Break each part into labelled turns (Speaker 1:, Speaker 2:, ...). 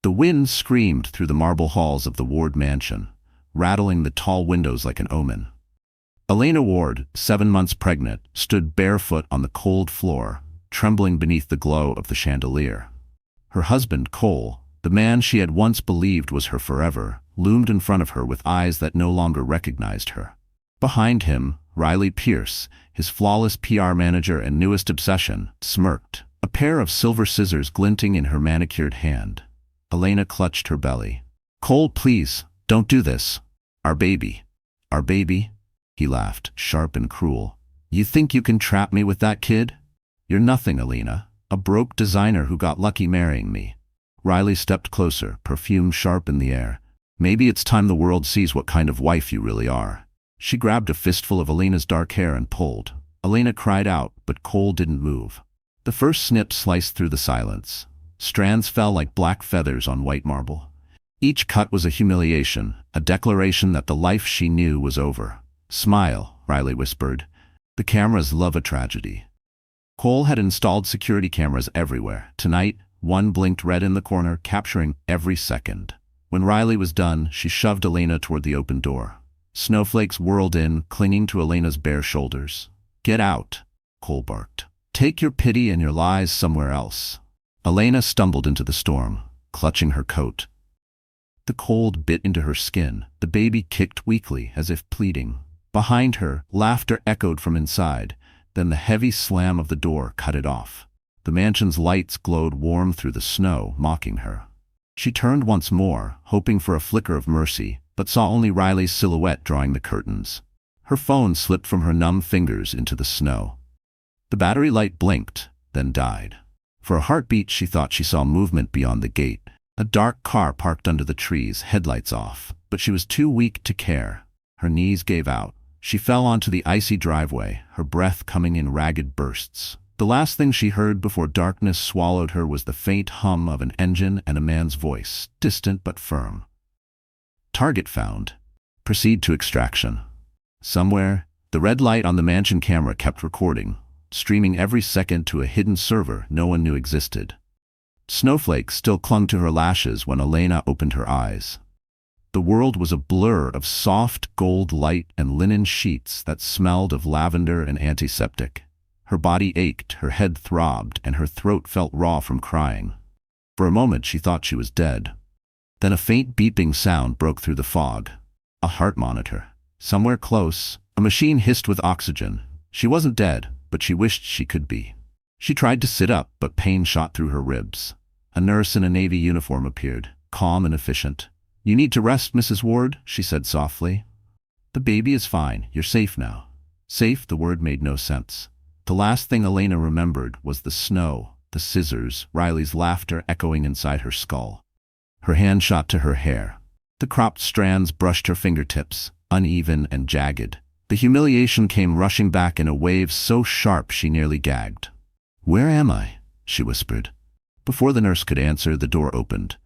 Speaker 1: The wind screamed through the marble halls of the Ward mansion, rattling the tall windows like an omen. Elena Ward, 7 months pregnant, stood barefoot on the cold floor, trembling beneath the glow of the chandelier. Her husband, Cole, the man she had once believed was her forever, loomed in front of her with eyes that no longer recognized her. Behind him, Riley Pierce, his flawless PR manager and newest obsession, smirked, a pair of silver scissors glinting in her manicured hand. Elena clutched her belly. "Cole, please, don't do this. Our baby." "Our baby?" He laughed, sharp and cruel. "You think you can trap me with that kid? You're nothing, Elena. A broke designer who got lucky marrying me." Riley stepped closer, perfume sharp in the air. "Maybe it's time the world sees what kind of wife you really are." She grabbed a fistful of Elena's dark hair and pulled. Elena cried out, but Cole didn't move. The first snip sliced through the silence. Strands fell like black feathers on white marble. Each cut was a humiliation, a declaration that the life she knew was over. "Smile," Riley whispered. "The cameras love a tragedy." Cole had installed security cameras everywhere. Tonight, one blinked red in the corner, capturing every second. When Riley was done, she shoved Elena toward the open door. Snowflakes whirled in, clinging to Elena's bare shoulders. "Get out," Cole barked. "Take your pity and your lies somewhere else." Elena stumbled into the storm, clutching her coat. The cold bit into her skin. The baby kicked weakly, as if pleading. Behind her, laughter echoed from inside. Then the heavy slam of the door cut it off. The mansion's lights glowed warm through the snow, mocking her. She turned once more, hoping for a flicker of mercy, but saw only Riley's silhouette drawing the curtains. Her phone slipped from her numb fingers into the snow. The battery light blinked, then died. For a heartbeat, she thought she saw movement beyond the gate. A dark car parked under the trees, headlights off, but she was too weak to care. Her knees gave out. She fell onto the icy driveway, her breath coming in ragged bursts. The last thing she heard before darkness swallowed her was the faint hum of an engine and a man's voice, distant but firm. "Target found. Proceed to extraction." Somewhere, the red light on the mansion camera kept recording, streaming every second to a hidden server no one knew existed. Snowflakes still clung to her lashes when Elena opened her eyes. The world was a blur of soft gold light and linen sheets that smelled of lavender and antiseptic. Her body ached, her head throbbed, and her throat felt raw from crying. For a moment she thought she was dead. Then a faint beeping sound broke through the fog. A heart monitor. Somewhere close, a machine hissed with oxygen. She wasn't dead, but she wished she could be. She tried to sit up, but pain shot through her ribs. A nurse in a Navy uniform appeared, calm and efficient. "You need to rest, Mrs. Ward," she said softly. "The baby is fine. You're safe now." Safe, the word made no sense. The last thing Elena remembered was the snow, the scissors, Riley's laughter echoing inside her skull. Her hand shot to her hair. The cropped strands brushed her fingertips, uneven and jagged. The humiliation came rushing back in a wave so sharp she nearly gagged. "Where am I?" she whispered. Before the nurse could answer, the door opened.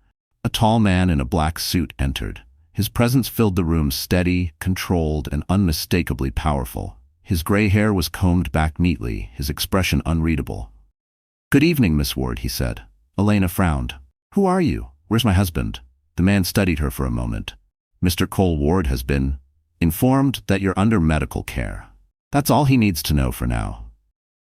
Speaker 1: A tall man in a black suit entered. His presence filled the room, steady, controlled, and unmistakably powerful. His gray hair was combed back neatly, his expression unreadable. "Good evening, Miss Ward," he said. Elena frowned. "Who are you? Where's my husband?" The man studied her for a moment. "Mr. Cole Ward has been informed that you're under medical care. That's all he needs to know for now."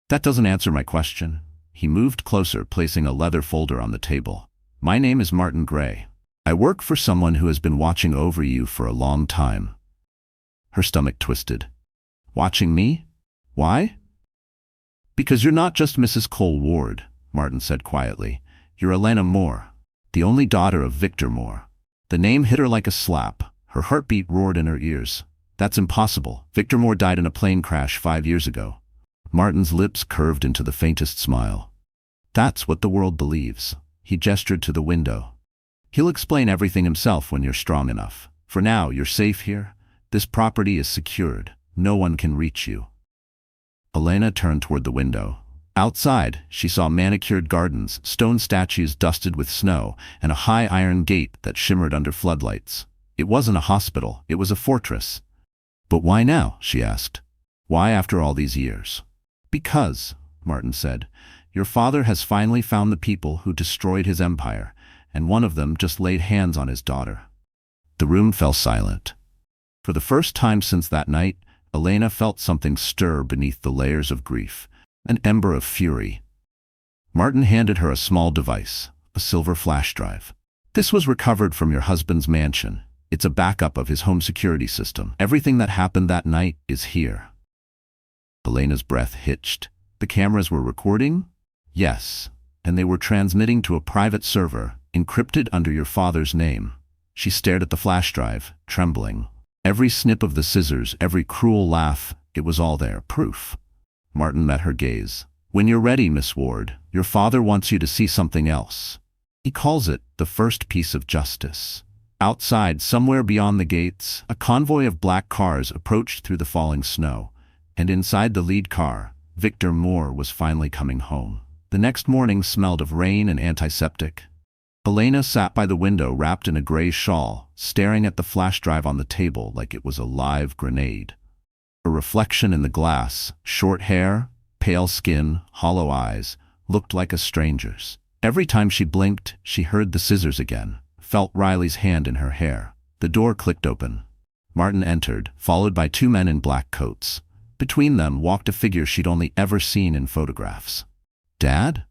Speaker 1: "That doesn't answer my question." He moved closer, placing a leather folder on the table. "My name is Martin Gray. I work for someone who has been watching over you for a long time." Her stomach twisted. "Watching me? Why?" "Because you're not just Mrs. Cole Ward," Martin said quietly. "You're Elena Moore, the only daughter of Victor Moore." The name hit her like a slap. Her heartbeat roared in her ears. "That's impossible. Victor Moore died in a plane crash 5 years ago." Martin's lips curved into the faintest smile. "That's what the world believes." He gestured to the window. "He'll explain everything himself when you're strong enough. For now, you're safe here. This property is secured. No one can reach you." Elena turned toward the window. Outside, she saw manicured gardens, stone statues dusted with snow, and a high iron gate that shimmered under floodlights. It wasn't a hospital, it was a fortress. "But why now?" she asked. "Why after all these years?" "Because," Martin said, "your father has finally found the people who destroyed his empire, and one of them just laid hands on his daughter. The room fell silent. For the first time since that night, Elena felt something stir beneath the layers of grief, an ember of fury. Martin handed her a small device, a silver flash drive. This was recovered from your husband's mansion. It's a backup of his home security system. Everything that happened that night is here. Elena's breath hitched. The cameras were recording? Yes, and they were transmitting to a private server, encrypted under your father's name. She stared at the flash drive, trembling. Every snip of the scissors, every cruel laugh, it was all there, proof. Martin met her gaze. When you're ready, Miss Ward, your father wants you to see something else. He calls it the first piece of justice. Outside, somewhere beyond the gates, a convoy of black cars approached through the falling snow, and inside the lead car, Victor Moore was finally coming home. The next morning smelled of rain and antiseptic. Elena sat by the window wrapped in a gray shawl, staring at the flash drive on the table like it was a live grenade. A reflection in the glass, short hair, pale skin, hollow eyes, looked like a stranger's. Every time she blinked, she heard the scissors again, felt Riley's hand in her hair. The door clicked open. Martin entered, followed by two men in black coats. Between them walked a figure she'd only ever seen in photographs. Dad?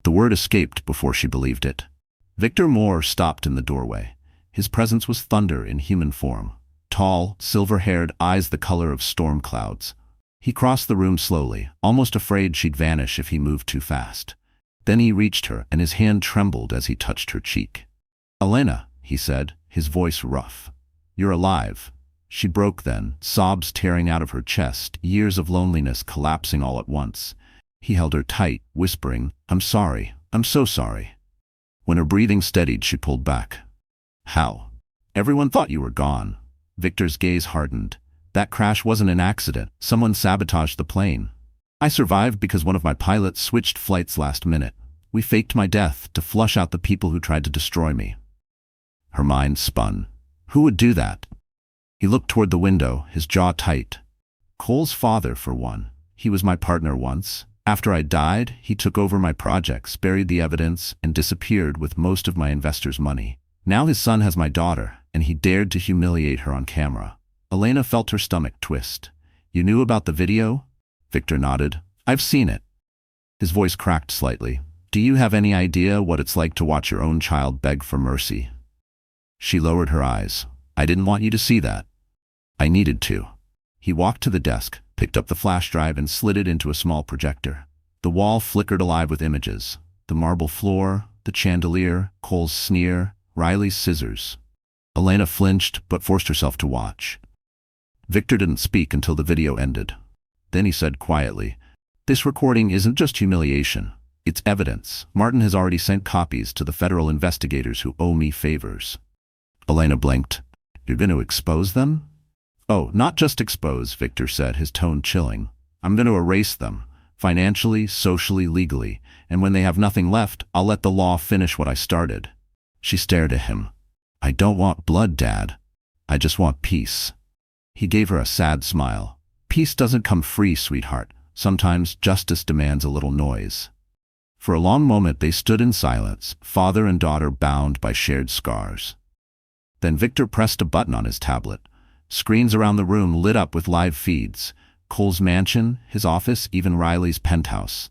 Speaker 1: The word escaped before she believed it. Victor Moore stopped in the doorway. His presence was thunder in human form. Tall, silver-haired, eyes the color of storm clouds. He crossed the room slowly, almost afraid she'd vanish if he moved too fast. Then he reached her, and his hand trembled as he touched her cheek. "Elena," he said, his voice rough. "You're alive." She broke then, sobs tearing out of her chest, years of loneliness collapsing all at once. He held her tight, whispering, "I'm sorry. I'm so sorry." When her breathing steadied, she pulled back. "How? Everyone thought you were gone." Victor's gaze hardened. "That crash wasn't an accident. Someone sabotaged the plane. I survived because one of my pilots switched flights last minute. We faked my death to flush out the people who tried to destroy me." Her mind spun. Who would do that? He looked toward the window, his jaw tight. Cole's father, for one. He was my partner once. After I died, he took over my projects, buried the evidence, and disappeared with most of my investors' money. Now his son has my daughter, and he dared to humiliate her on camera. Elena felt her stomach twist. "You knew about the video?" Victor nodded. "I've seen it." His voice cracked slightly. "Do you have any idea what it's like to watch your own child beg for mercy?" She lowered her eyes. "I didn't want you to see that. I needed to." He walked to the desk, picked up the flash drive and slid it into a small projector. The wall flickered alive with images. The marble floor, the chandelier, Cole's sneer, Riley's scissors. Elena flinched, but forced herself to watch. Victor didn't speak until the video ended. Then he said quietly, "This recording isn't just humiliation. It's evidence. Martin has already sent copies to the federal investigators who owe me favors." Elena blinked. "You're going to expose them?" "Oh, not just expose," Victor said, his tone chilling. "I'm going to erase them, financially, socially, legally, and when they have nothing left, I'll let the law finish what I started." She stared at him. "I don't want blood, Dad. I just want peace." He gave her a sad smile. "Peace doesn't come free, sweetheart. Sometimes justice demands a little noise." For a long moment they stood in silence, father and daughter bound by shared scars. Then Victor pressed a button on his tablet. Screens around the room lit up with live feeds. Cole's mansion, his office, even Riley's penthouse.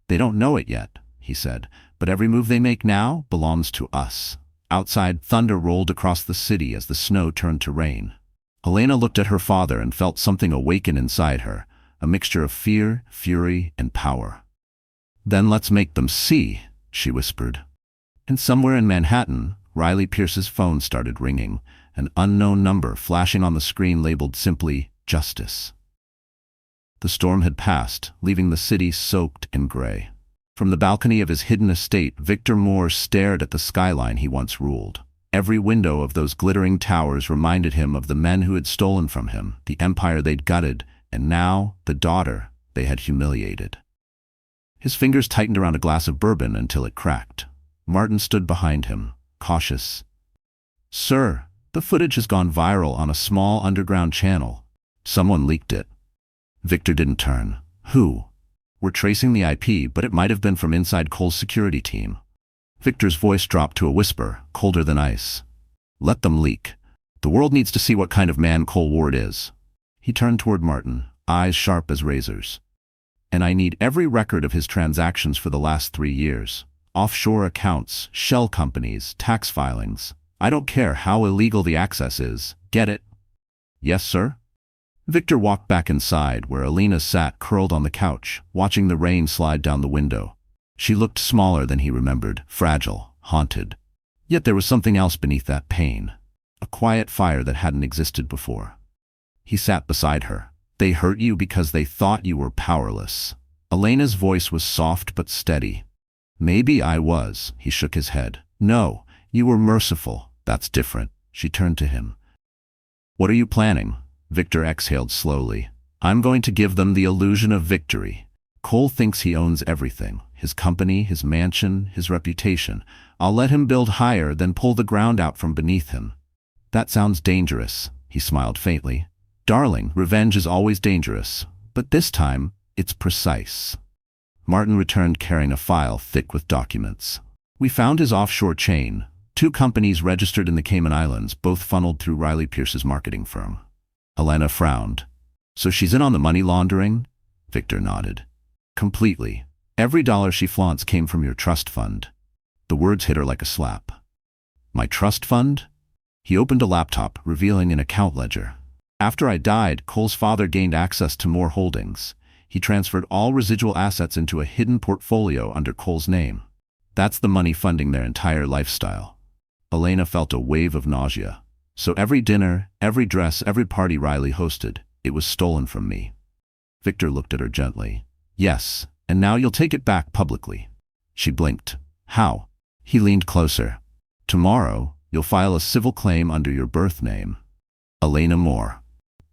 Speaker 1: "They don't know it yet," he said, "but every move they make now belongs to us." Outside, thunder rolled across the city as the snow turned to rain. Elena looked at her father and felt something awaken inside her, a mixture of fear, fury, and power. "Then let's make them see," she whispered. And somewhere in Manhattan, Riley Pierce's phone started ringing, an unknown number flashing on the screen labeled simply, "Justice." The storm had passed, leaving the city soaked in gray. From the balcony of his hidden estate, Victor Moore stared at the skyline he once ruled. Every window of those glittering towers reminded him of the men who had stolen from him, the empire they'd gutted, and now the daughter they had humiliated. His fingers tightened around a glass of bourbon until it cracked. Martin stood behind him, cautious. "Sir, the footage has gone viral on a small underground channel. Someone leaked it." Victor didn't turn. "Who?" "We're tracing the IP, but it might have been from inside Cole's security team." Victor's voice dropped to a whisper, colder than ice. Let them leak. The world needs to see what kind of man Cole Ward is. He turned toward Martin, eyes sharp as razors. And I need every record of his transactions for the last 3 years. Offshore accounts, shell companies, tax filings. I don't care how illegal the access is. Get it? Yes, sir? Victor walked back inside, where Elena sat curled on the couch, watching the rain slide down the window. She looked smaller than he remembered, fragile, haunted. Yet there was something else beneath that pain. A quiet fire that hadn't existed before. He sat beside her. They hurt you because they thought you were powerless. Elena's voice was soft but steady. Maybe I was. He shook his head. No, you were merciful. That's different. She turned to him. What are you planning? Victor exhaled slowly. I'm going to give them the illusion of victory. Cole thinks he owns everything. His company, his mansion, his reputation. I'll let him build higher, then pull the ground out from beneath him. That sounds dangerous. He smiled faintly. Darling, revenge is always dangerous. But this time, it's precise. Martin returned carrying a file thick with documents. We found his offshore chain. 2 companies registered in the Cayman Islands, both funneled through Riley Pierce's marketing firm. Elena frowned. So she's in on the money laundering? Victor nodded. Completely. Every dollar she flaunts came from your trust fund. The words hit her like a slap. My trust fund? He opened a laptop, revealing an account ledger. After I died, Cole's father gained access to more holdings. He transferred all residual assets into a hidden portfolio under Cole's name. That's the money funding their entire lifestyle. Elena felt a wave of nausea. So every dinner, every dress, every party Riley hosted, it was stolen from me. Victor looked at her gently. Yes, and now you'll take it back publicly. She blinked. How? He leaned closer. Tomorrow, you'll file a civil claim under your birth name. Elena Moore.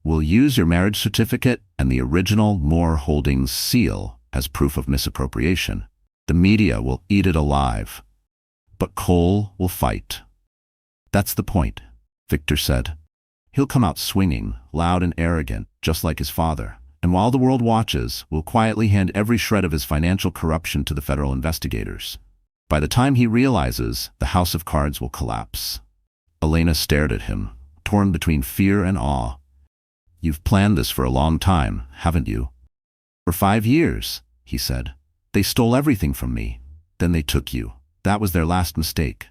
Speaker 1: We'll use your marriage certificate and the original Moore Holdings seal as proof of misappropriation. The media will eat it alive. But Cole will fight. That's the point, Victor said. He'll come out swinging, loud and arrogant, just like his father. And while the world watches, we'll quietly hand every shred of his financial corruption to the federal investigators. By the time he realizes, the house of cards will collapse. Elena stared at him, torn between fear and awe. You've planned this for a long time, haven't you? For 5 years, he said. They stole everything from me. Then they took you. That was their last mistake.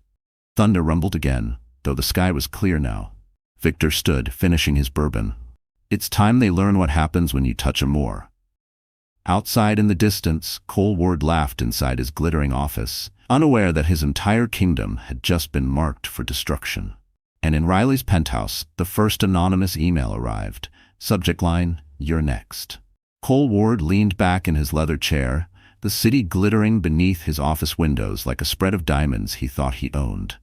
Speaker 1: Thunder rumbled again, though the sky was clear now. Victor stood, finishing his bourbon. It's time they learn what happens when you touch a Moore. Outside in the distance, Cole Ward laughed inside his glittering office, unaware that his entire kingdom had just been marked for destruction. And in Riley's penthouse, the first anonymous email arrived. Subject line, "You're next." Cole Ward leaned back in his leather chair, the city glittering beneath his office windows like a spread of diamonds he thought he owned.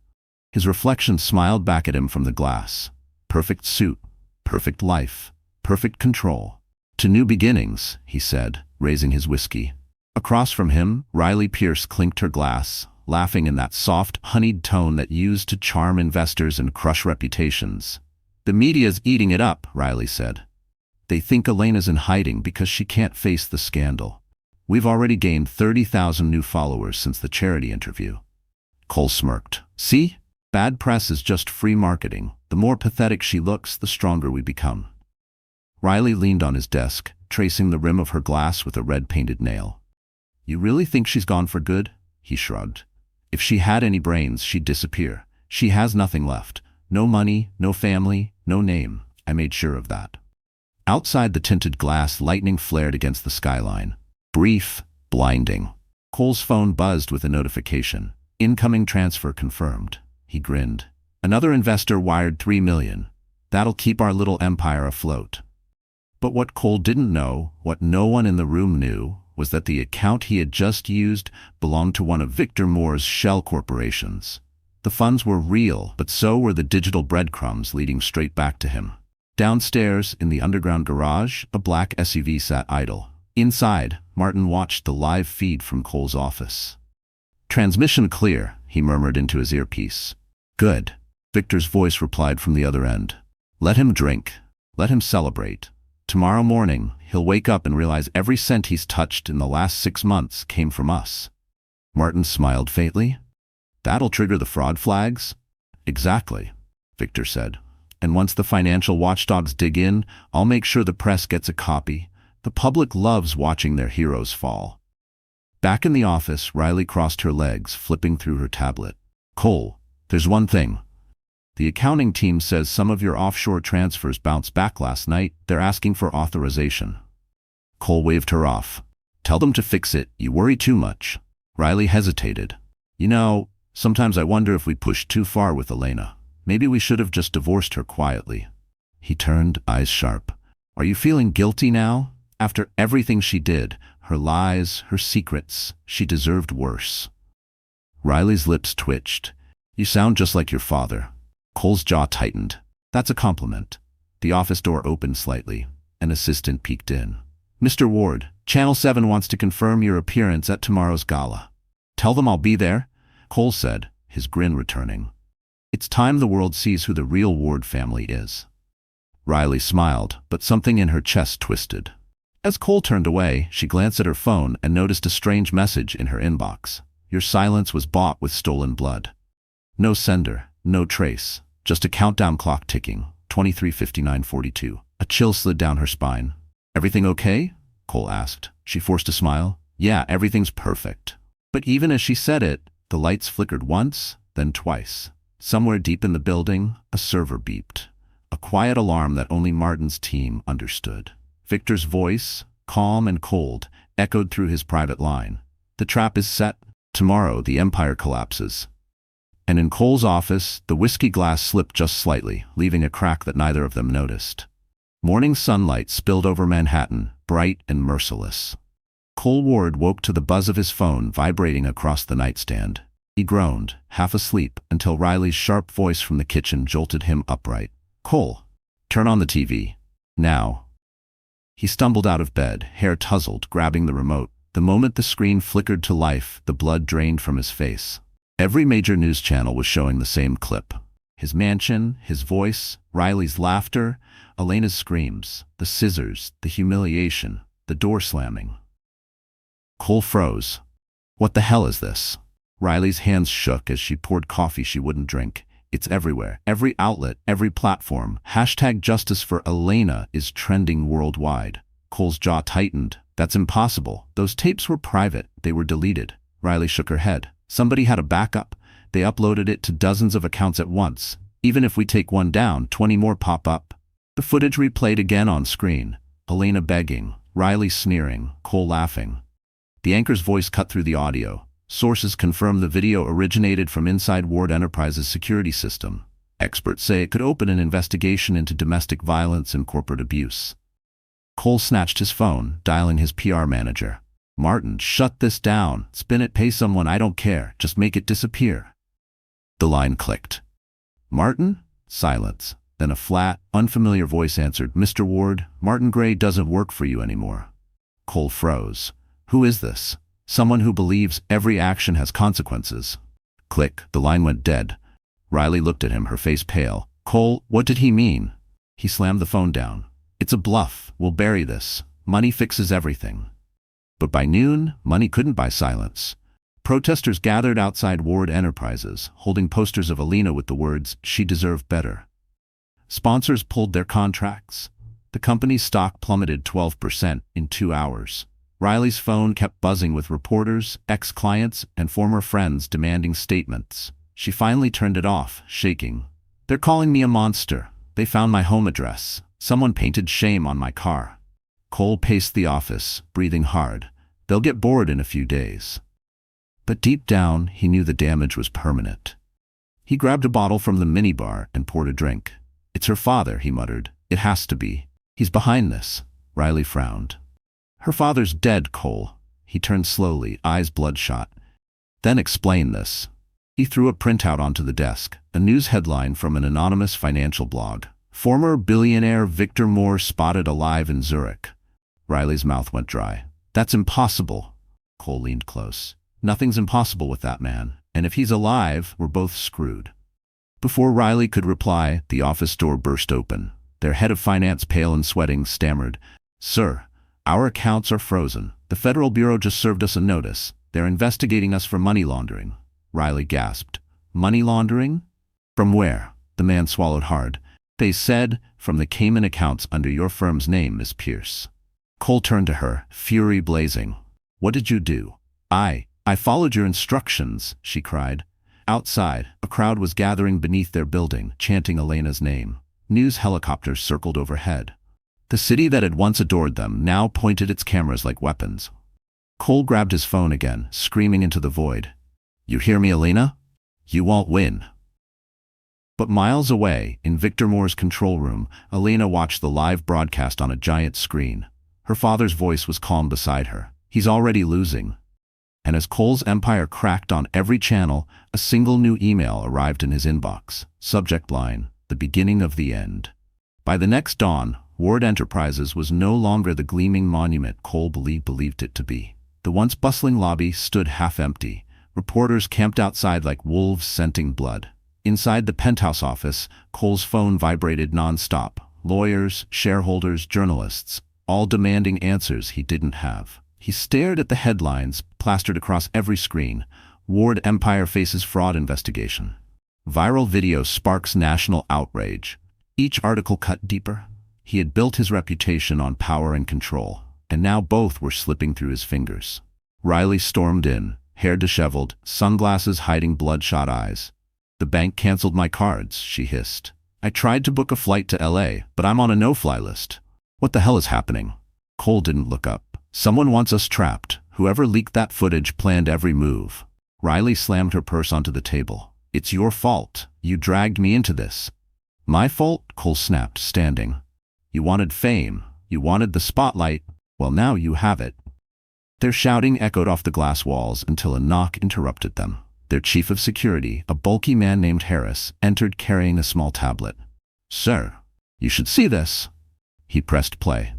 Speaker 1: His reflection smiled back at him from the glass. Perfect suit, perfect life, perfect control. To new beginnings, he said, raising his whiskey. Across from him, Riley Pierce clinked her glass, laughing in that soft, honeyed tone that used to charm investors and crush reputations. The media's eating it up, Riley said. They think Elena's in hiding because she can't face the scandal. We've already gained 30,000 new followers since the charity interview. Cole smirked. See? Bad press is just free marketing. The more pathetic she looks, the stronger we become. Riley leaned on his desk, tracing the rim of her glass with a red-painted nail. You really think she's gone for good? He shrugged. If she had any brains, she'd disappear. She has nothing left. No money, no family, no name. I made sure of that. Outside the tinted glass, lightning flared against the skyline. Brief, blinding. Cole's phone buzzed with a notification. Incoming transfer confirmed. He grinned. Another investor wired $3 million. That'll keep our little empire afloat. But what Cole didn't know, what no one in the room knew, was that the account he had just used belonged to one of Victor Moore's shell corporations. The funds were real, but so were the digital breadcrumbs leading straight back to him. Downstairs, in the underground garage, a black SUV sat idle. Inside, Martin watched the live feed from Cole's office. Transmission clear, he murmured into his earpiece. Good. Victor's voice replied from the other end. Let him drink. Let him celebrate. Tomorrow morning, he'll wake up and realize every cent he's touched in the last 6 months came from us. Martin smiled faintly. That'll trigger the fraud flags? Exactly, Victor said. And once the financial watchdogs dig in, I'll make sure the press gets a copy. The public loves watching their heroes fall. Back in the office, Riley crossed her legs, flipping through her tablet. Cole, there's one thing. The accounting team says some of your offshore transfers bounced back last night. They're asking for authorization. Cole waved her off. Tell them to fix it. You worry too much. Riley hesitated. You know, sometimes I wonder if we pushed too far with Elena. Maybe we should have just divorced her quietly. He turned, eyes sharp. Are you feeling guilty now? After everything she did, her lies, her secrets, she deserved worse. Riley's lips twitched. You sound just like your father. Cole's jaw tightened. That's a compliment. The office door opened slightly. An assistant peeked in. Mr. Ward, Channel 7 wants to confirm your appearance at tomorrow's gala. Tell them I'll be there, Cole said, his grin returning. It's time the world sees who the real Ward family is. Riley smiled, but something in her chest twisted. As Cole turned away, she glanced at her phone and noticed a strange message in her inbox. Your silence was bought with stolen blood. No sender, no trace, just a countdown clock ticking, 23:59:42. A chill slid down her spine. Everything okay? Cole asked. She forced a smile. Yeah, everything's perfect. But even as she said it, the lights flickered once, then twice. Somewhere deep in the building, a server beeped. A quiet alarm that only Martin's team understood. Victor's voice, calm and cold, echoed through his private line. The trap is set. Tomorrow the empire collapses. And in Cole's office, the whiskey glass slipped just slightly, leaving a crack that neither of them noticed. Morning sunlight spilled over Manhattan, bright and merciless. Cole Ward woke to the buzz of his phone vibrating across the nightstand. He groaned, half asleep, until Riley's sharp voice from the kitchen jolted him upright. Cole, turn on the TV. Now. He stumbled out of bed, hair tousled, grabbing the remote. The moment the screen flickered to life, the blood drained from his face. Every major news channel was showing the same clip. His mansion, his voice, Riley's laughter, Elena's screams, the scissors, the humiliation, the door slamming. Cole froze. What the hell is this? Riley's hands shook as she poured coffee she wouldn't drink. It's everywhere. Every outlet, every platform. #Justice for Elena is trending worldwide. Cole's jaw tightened. That's impossible. Those tapes were private. They were deleted. Riley shook her head. Somebody had a backup. They uploaded it to dozens of accounts at once. Even if we take one down, 20 more pop up. The footage replayed again on screen. Elena begging, Riley sneering, Cole laughing. The anchor's voice cut through the audio. Sources confirm the video originated from inside Ward Enterprises' security system. Experts say it could open an investigation into domestic violence and corporate abuse. Cole snatched his phone, dialing his PR manager. Martin, shut this down. Spin it, pay someone, I don't care. Just make it disappear. The line clicked. Martin? Silence. Then a flat, unfamiliar voice answered, Mr. Ward, Martin Gray doesn't work for you anymore. Cole froze. Who is this? Someone who believes every action has consequences. Click, the line went dead. Riley looked at him, her face pale. Cole, what did he mean? He slammed the phone down. It's a bluff. We'll bury this. Money fixes everything. But by noon, money couldn't buy silence. Protesters gathered outside Ward Enterprises, holding posters of Elena with the words, she deserved better. Sponsors pulled their contracts. The company's stock plummeted 12% in 2 hours. Riley's phone kept buzzing with reporters, ex-clients, and former friends demanding statements. She finally turned it off, shaking. They're calling me a monster. They found my home address. Someone painted shame on my car. Cole paced the office, breathing hard. They'll get bored in a few days. But deep down, he knew the damage was permanent. He grabbed a bottle from the minibar and poured a drink. It's her father, he muttered. It has to be. He's behind this. Riley frowned. Her father's dead, Cole. He turned slowly, eyes bloodshot. Then explain this. He threw a printout onto the desk, a news headline from an anonymous financial blog. Former billionaire Victor Moore spotted alive in Zurich. Riley's mouth went dry. That's impossible. Cole leaned close. Nothing's impossible with that man, and if he's alive, we're both screwed. Before Riley could reply, the office door burst open. Their head of finance, pale and sweating, stammered, Sir, our accounts are frozen. The Federal Bureau just served us a notice. They're investigating us for money laundering. Riley gasped. Money laundering? From where? The man swallowed hard. They said, from the Cayman accounts under your firm's name, Miss Pierce. Cole turned to her, fury blazing. What did you do? I followed your instructions, she cried. Outside, a crowd was gathering beneath their building, chanting Elena's name. News helicopters circled overhead. The city that had once adored them now pointed its cameras like weapons. Cole grabbed his phone again, screaming into the void. You hear me, Elena? You won't win. But miles away, in Victor Moore's control room, Elena watched the live broadcast on a giant screen. Her father's voice was calm beside her. He's already losing. And as Cole's empire cracked on every channel, a single new email arrived in his inbox. Subject line, the beginning of the end. By the next dawn, Ward Enterprises was no longer the gleaming monument Cole believed it to be. The once bustling lobby stood half empty. Reporters camped outside like wolves scenting blood. Inside the penthouse office, Cole's phone vibrated non-stop. Lawyers, shareholders, journalists, all demanding answers he didn't have. He stared at the headlines, plastered across every screen. Ward Empire faces fraud investigation. Viral video sparks national outrage. Each article cut deeper. He had built his reputation on power and control, and now both were slipping through his fingers. Riley stormed in, hair disheveled, sunglasses hiding bloodshot eyes. The bank canceled my cards, she hissed. I tried to book a flight to LA, but I'm on a no-fly list. What the hell is happening? Cole didn't look up. Someone wants us trapped. Whoever leaked that footage planned every move. Riley slammed her purse onto the table. It's your fault. You dragged me into this. My fault? Cole snapped, standing. You wanted fame. You wanted the spotlight. Well, now you have it. Their shouting echoed off the glass walls until a knock interrupted them. Their chief of security, a bulky man named Harris, entered carrying a small tablet. Sir, you should see this. He pressed play.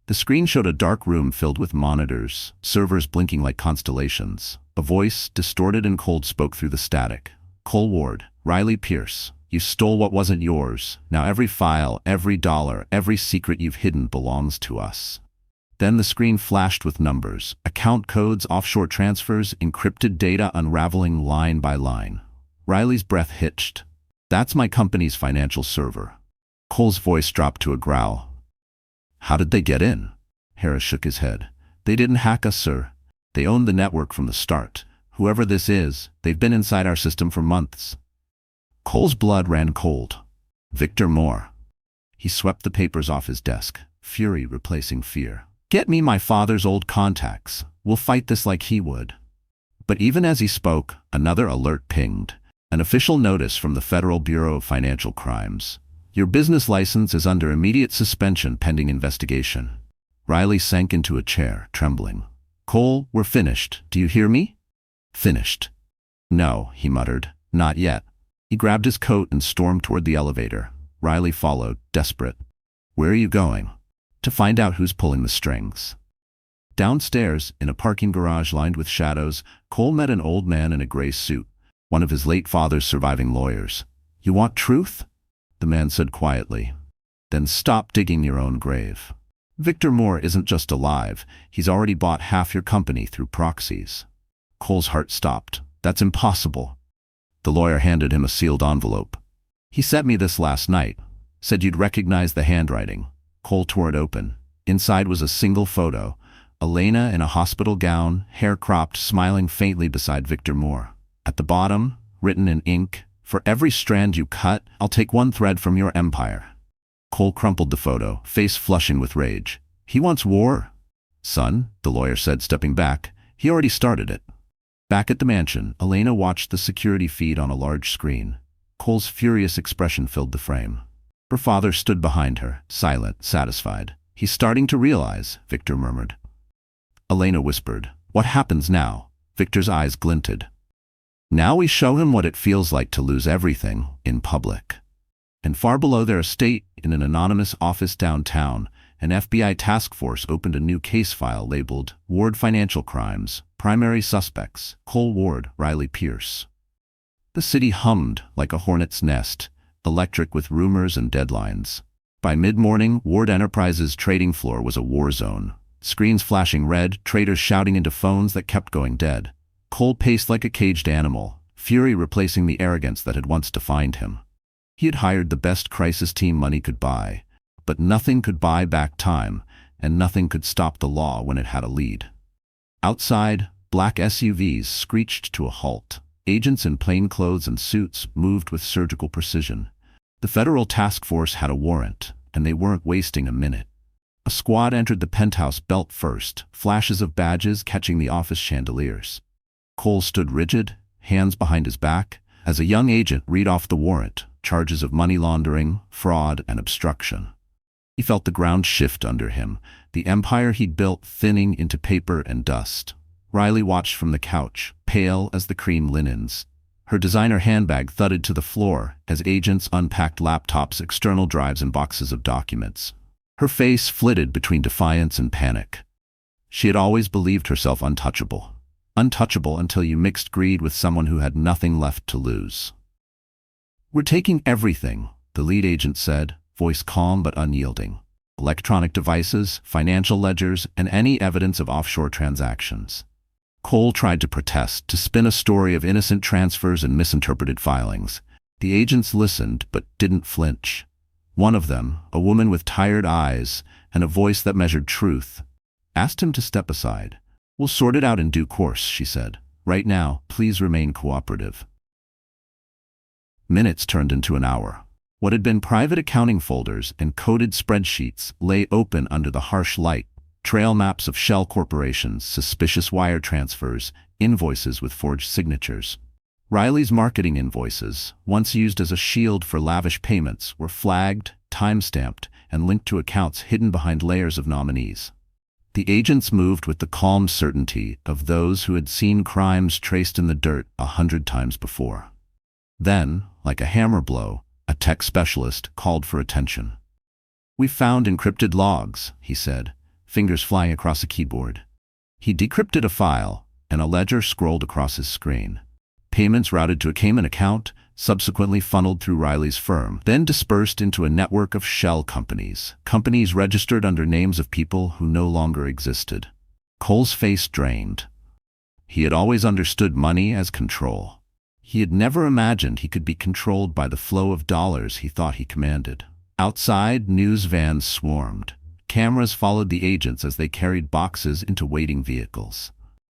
Speaker 1: The screen showed a dark room filled with monitors, servers blinking like constellations. A voice, distorted and cold, spoke through the static. Cole Ward, Riley Pierce, you stole what wasn't yours. Now every file, every dollar, every secret you've hidden belongs to us. Then the screen flashed with numbers, account codes, offshore transfers, encrypted data unraveling line by line. Riley's breath hitched. That's my company's financial server. Cole's voice dropped to a growl. How did they get in? Harris shook his head. They didn't hack us, sir. They owned the network from the start. Whoever this is, they've been inside our system for months. Cole's blood ran cold. Victor Moore. He swept the papers off his desk, fury replacing fear. Get me my father's old contacts. We'll fight this like he would. But even as he spoke, another alert pinged. An official notice from the Federal Bureau of Financial Crimes. Your business license is under immediate suspension pending investigation. Riley sank into a chair, trembling. Cole, we're finished. Do you hear me? Finished. No, he muttered. Not yet. He grabbed his coat and stormed toward the elevator. Riley followed, desperate. Where are you going? To find out who's pulling the strings. Downstairs, in a parking garage lined with shadows, Cole met an old man in a gray suit, one of his late father's surviving lawyers. You want truth? The man said quietly. Then stop digging your own grave. Victor Moore isn't just alive, he's already bought half your company through proxies. Cole's heart stopped. That's impossible. The lawyer handed him a sealed envelope. He sent me this last night. Said you'd recognize the handwriting. Cole tore it open. Inside was a single photo. Elena in a hospital gown, hair cropped, smiling faintly beside Victor Moore. At the bottom, written in ink, for every strand you cut, I'll take one thread from your empire. Cole crumpled the photo, face flushing with rage. He wants war. Son, the lawyer said, stepping back. He already started it. Back at the mansion, Elena watched the security feed on a large screen. Cole's furious expression filled the frame. Her father stood behind her, silent, satisfied. He's starting to realize, Victor murmured. Elena whispered. What happens now? Victor's eyes glinted. Now we show him what it feels like to lose everything in public. And far below their estate, in an anonymous office downtown, an FBI task force opened a new case file labeled Ward Financial Crimes, Primary Suspects, Cole Ward, Riley Pierce. The city hummed like a hornet's nest, electric with rumors and deadlines. By mid-morning, Ward Enterprises' trading floor was a war zone. Screens flashing red, traders shouting into phones that kept going dead. Cole paced like a caged animal, fury replacing the arrogance that had once defined him. He had hired the best crisis team money could buy, but nothing could buy back time, and nothing could stop the law when it had a lead. Outside, black SUVs screeched to a halt. Agents in plainclothes and suits moved with surgical precision. The federal task force had a warrant, and they weren't wasting a minute. A squad entered the penthouse belt first, flashes of badges catching the office chandeliers. Cole stood rigid, hands behind his back, as a young agent read off the warrant, charges of money laundering, fraud, and obstruction. He felt the ground shift under him, the empire he'd built thinning into paper and dust. Riley watched from the couch, pale as the cream linens. Her designer handbag thudded to the floor as agents unpacked laptops, external drives, and boxes of documents. Her face flitted between defiance and panic. She had always believed herself untouchable. Untouchable until you mixed greed with someone who had nothing left to lose. "We're taking everything," the lead agent said, voice calm but unyielding. "Electronic devices, financial ledgers, and any evidence of offshore transactions." Cole tried to protest, to spin a story of innocent transfers and misinterpreted filings. The agents listened but didn't flinch. One of them, a woman with tired eyes and a voice that measured truth, asked him to step aside. "We'll sort it out in due course," she said. "Right now, please remain cooperative." Minutes turned into an hour. What had been private accounting folders and coded spreadsheets lay open under the harsh light. Trail maps of shell corporations, suspicious wire transfers, invoices with forged signatures. Riley's marketing invoices, once used as a shield for lavish payments, were flagged, time-stamped, and linked to accounts hidden behind layers of nominees. The agents moved with the calm certainty of those who had seen crimes traced in the dirt 100 times before. Then, like a hammer blow, a tech specialist called for attention. "We found encrypted logs," he said, fingers flying across a keyboard. He decrypted a file, and a ledger scrolled across his screen. Payments routed to a Cayman account, subsequently funneled through Riley's firm, then dispersed into a network of shell companies, companies registered under names of people who no longer existed. Cole's face drained. He had always understood money as control. He had never imagined he could be controlled by the flow of dollars he thought he commanded. Outside, news vans swarmed. Cameras followed the agents as they carried boxes into waiting vehicles.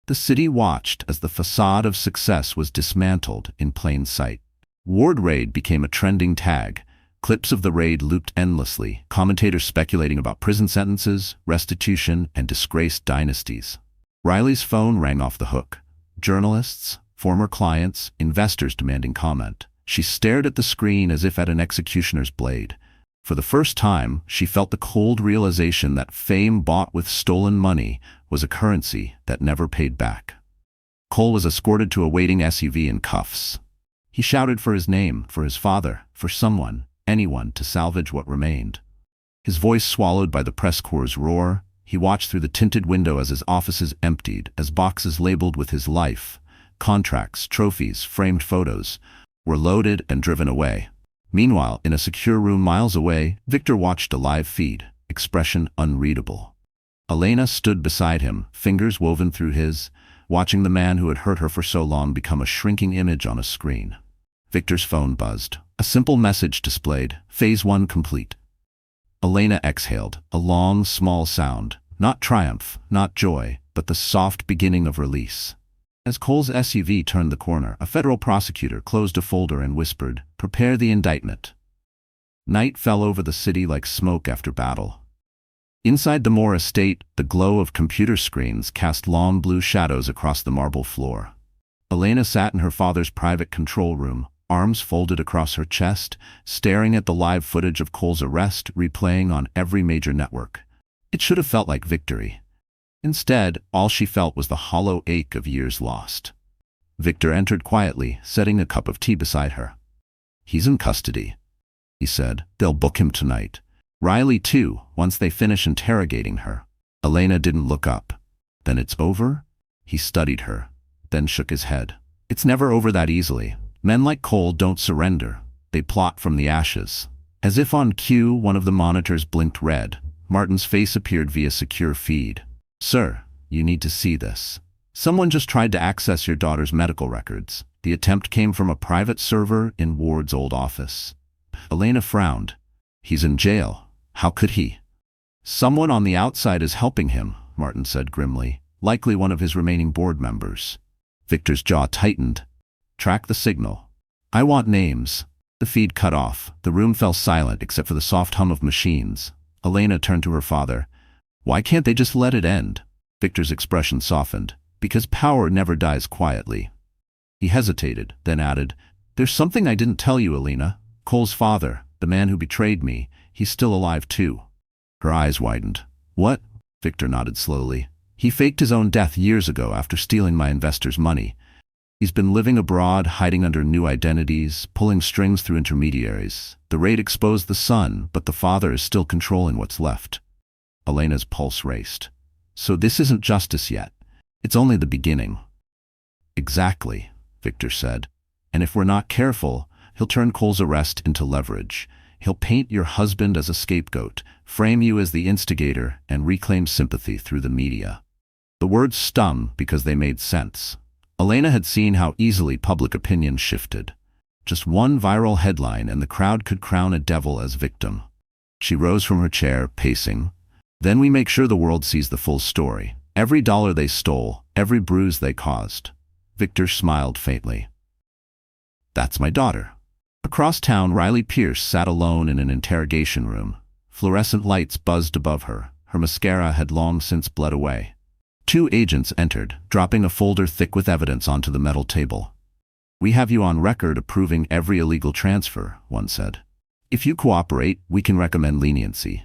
Speaker 1: The city watched as the facade of success was dismantled in plain sight. Ward Raid became a trending tag. Clips of the raid looped endlessly, commentators speculating about prison sentences, restitution, and disgraced dynasties. Riley's phone rang off the hook. Journalists, former clients, investors demanding comment. She stared at the screen as if at an executioner's blade. For the first time, she felt the cold realization that fame bought with stolen money was a currency that never paid back. Cole was escorted to a waiting SUV in cuffs. He shouted for his name, for his father, for someone, anyone, to salvage what remained. His voice swallowed by the press corps' roar, he watched through the tinted window as his offices emptied, as boxes labeled with his life, contracts, trophies, framed photos, were loaded and driven away. Meanwhile, in a secure room miles away, Victor watched a live feed, expression unreadable. Elena stood beside him, fingers woven through his, watching the man who had hurt her for so long become a shrinking image on a screen. Victor's phone buzzed. A simple message displayed, Phase 1 complete. Elena exhaled, a long, small sound, not triumph, not joy, but the soft beginning of release. As Cole's SUV turned the corner, a federal prosecutor closed a folder and whispered, "Prepare the indictment." Night fell over the city like smoke after battle. Inside the Moore estate, the glow of computer screens cast long blue shadows across the marble floor. Elena sat in her father's private control room, arms folded across her chest, staring at the live footage of Cole's arrest replaying on every major network. It should have felt like victory. Instead, all she felt was the hollow ache of years lost. Victor entered quietly, setting a cup of tea beside her. "He's in custody," he said. "They'll book him tonight. Riley too, once they finish interrogating her." Elena didn't look up. "Then it's over?" He studied her, then shook his head. "It's never over that easily. Men like Cole don't surrender. They plot from the ashes." As if on cue, one of the monitors blinked red. Martin's face appeared via secure feed. "Sir, you need to see this." Someone just tried to access your daughter's medical records. The attempt came from a private server in Ward's old office. Elena frowned. He's in jail. How could he? Someone on the outside is helping him, Martin said grimly. Likely one of his remaining board members. Victor's jaw tightened. Track the signal. I want names. The feed cut off. The room fell silent except for the soft hum of machines. Elena turned to her father. Why can't they just let it end? Victor's expression softened. Because power never dies quietly. He hesitated, then added, There's something I didn't tell you, Elena. Cole's father, the man who betrayed me, he's still alive too. Her eyes widened. What? Victor nodded slowly. He faked his own death years ago after stealing my investors' money. He's been living abroad, hiding under new identities, pulling strings through intermediaries. The raid exposed the son, but the father is still controlling what's left. Elena's pulse raced. So this isn't justice yet. It's only the beginning. Exactly, Victor said. And if we're not careful, he'll turn Cole's arrest into leverage. He'll paint your husband as a scapegoat, frame you as the instigator, and reclaim sympathy through the media. The words stung because they made sense. Elena had seen how easily public opinion shifted. Just one viral headline and the crowd could crown a devil as victim. She rose from her chair, pacing. Then we make sure the world sees the full story. Every dollar they stole, every bruise they caused. Victor smiled faintly. That's my daughter. Across town, Riley Pierce sat alone in an interrogation room. Fluorescent lights buzzed above her. Her mascara had long since bled away. 2 agents entered, dropping a folder thick with evidence onto the metal table. We have you on record approving every illegal transfer, one said. If you cooperate, we can recommend leniency.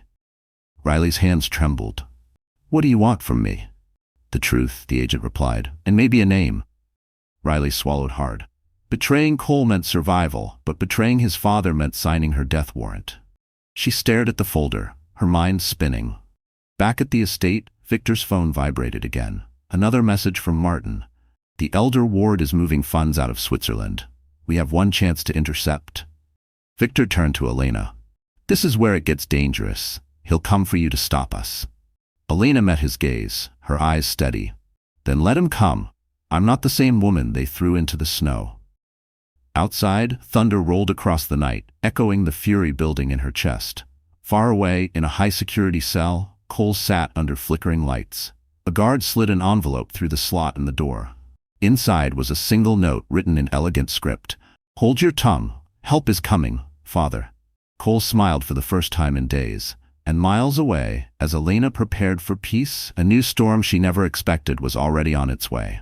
Speaker 1: Riley's hands trembled. What do you want from me? The truth, the agent replied, and maybe a name. Riley swallowed hard. Betraying Cole meant survival, but betraying his father meant signing her death warrant. She stared at the folder, her mind spinning. Back at the estate, Victor's phone vibrated again. Another message from Martin. The elder Ward is moving funds out of Switzerland. We have one chance to intercept. Victor turned to Elena. This is where it gets dangerous. He'll come for you to stop us. Elena met his gaze, her eyes steady. Then let him come. I'm not the same woman they threw into the snow. Outside, thunder rolled across the night, echoing the fury building in her chest. Far away, in a high-security cell, Cole sat under flickering lights. A guard slid an envelope through the slot in the door. Inside was a single note written in elegant script. Hold your tongue. Help is coming, Father. Cole smiled for the first time in days. And miles away, as Elena prepared for peace, a new storm she never expected was already on its way.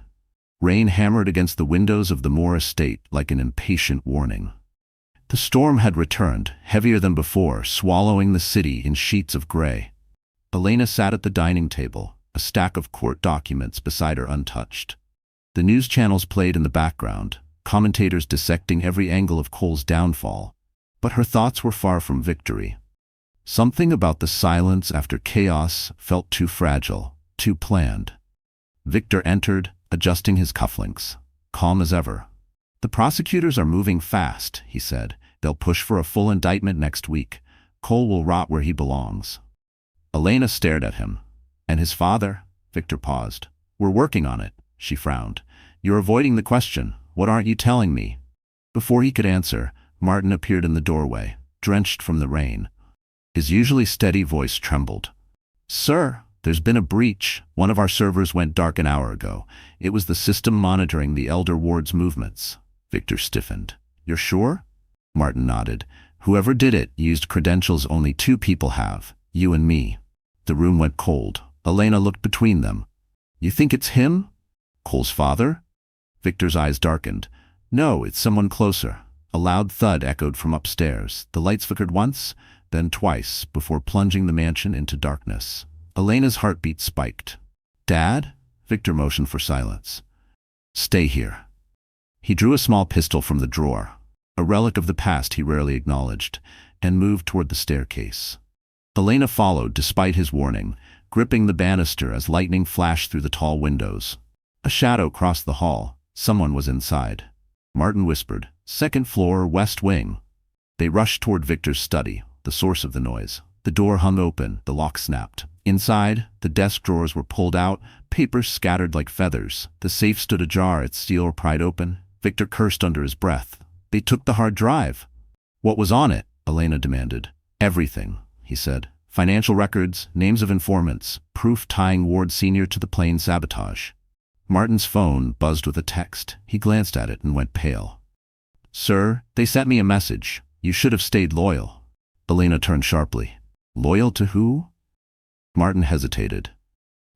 Speaker 1: Rain hammered against the windows of the Moore estate like an impatient warning. The storm had returned, heavier than before, swallowing the city in sheets of gray. Elena sat at the dining table, a stack of court documents beside her untouched. The news channels played in the background, commentators dissecting every angle of Cole's downfall. But her thoughts were far from victory. Something about the silence after chaos felt too fragile, too planned. Victor entered, adjusting his cufflinks, calm as ever. The prosecutors are moving fast, he said. They'll push for a full indictment next week. Cole will rot where he belongs. Elena stared at him. And his father? Victor paused. We're working on it, she frowned. You're avoiding the question. What aren't you telling me? Before he could answer, Martin appeared in the doorway, drenched from the rain. His usually steady voice trembled. Sir, there's been a breach. One of our servers went dark an hour ago. It was the system monitoring the elder Ward's movements. Victor stiffened. You're sure? Martin nodded. Whoever did it used credentials only 2 people have, you and me. The room went cold. Elena looked between them. You think it's him? Cole's father? Victor's eyes darkened. No, it's someone closer. A loud thud echoed from upstairs. The lights flickered once, then twice, before plunging the mansion into darkness. Elena's heartbeat spiked. Dad? Victor motioned for silence. Stay here. He drew a small pistol from the drawer, a relic of the past he rarely acknowledged, and moved toward the staircase. Elena followed despite his warning, gripping the banister as lightning flashed through the tall windows. A shadow crossed the hall. Someone was inside. Martin whispered, "Second floor, west wing." They rushed toward Victor's study, the source of the noise. The door hung open, the lock snapped. Inside, the desk drawers were pulled out, papers scattered like feathers. The safe stood ajar, its steel pried open. Victor cursed under his breath. They took the hard drive. What was on it? Elena demanded. Everything, he said. Financial records, names of informants, proof tying Ward Sr. to the plane sabotage. Martin's phone buzzed with a text. He glanced at it and went pale. Sir, they sent me a message. You should have stayed loyal. Elena turned sharply. Loyal to who? Martin hesitated.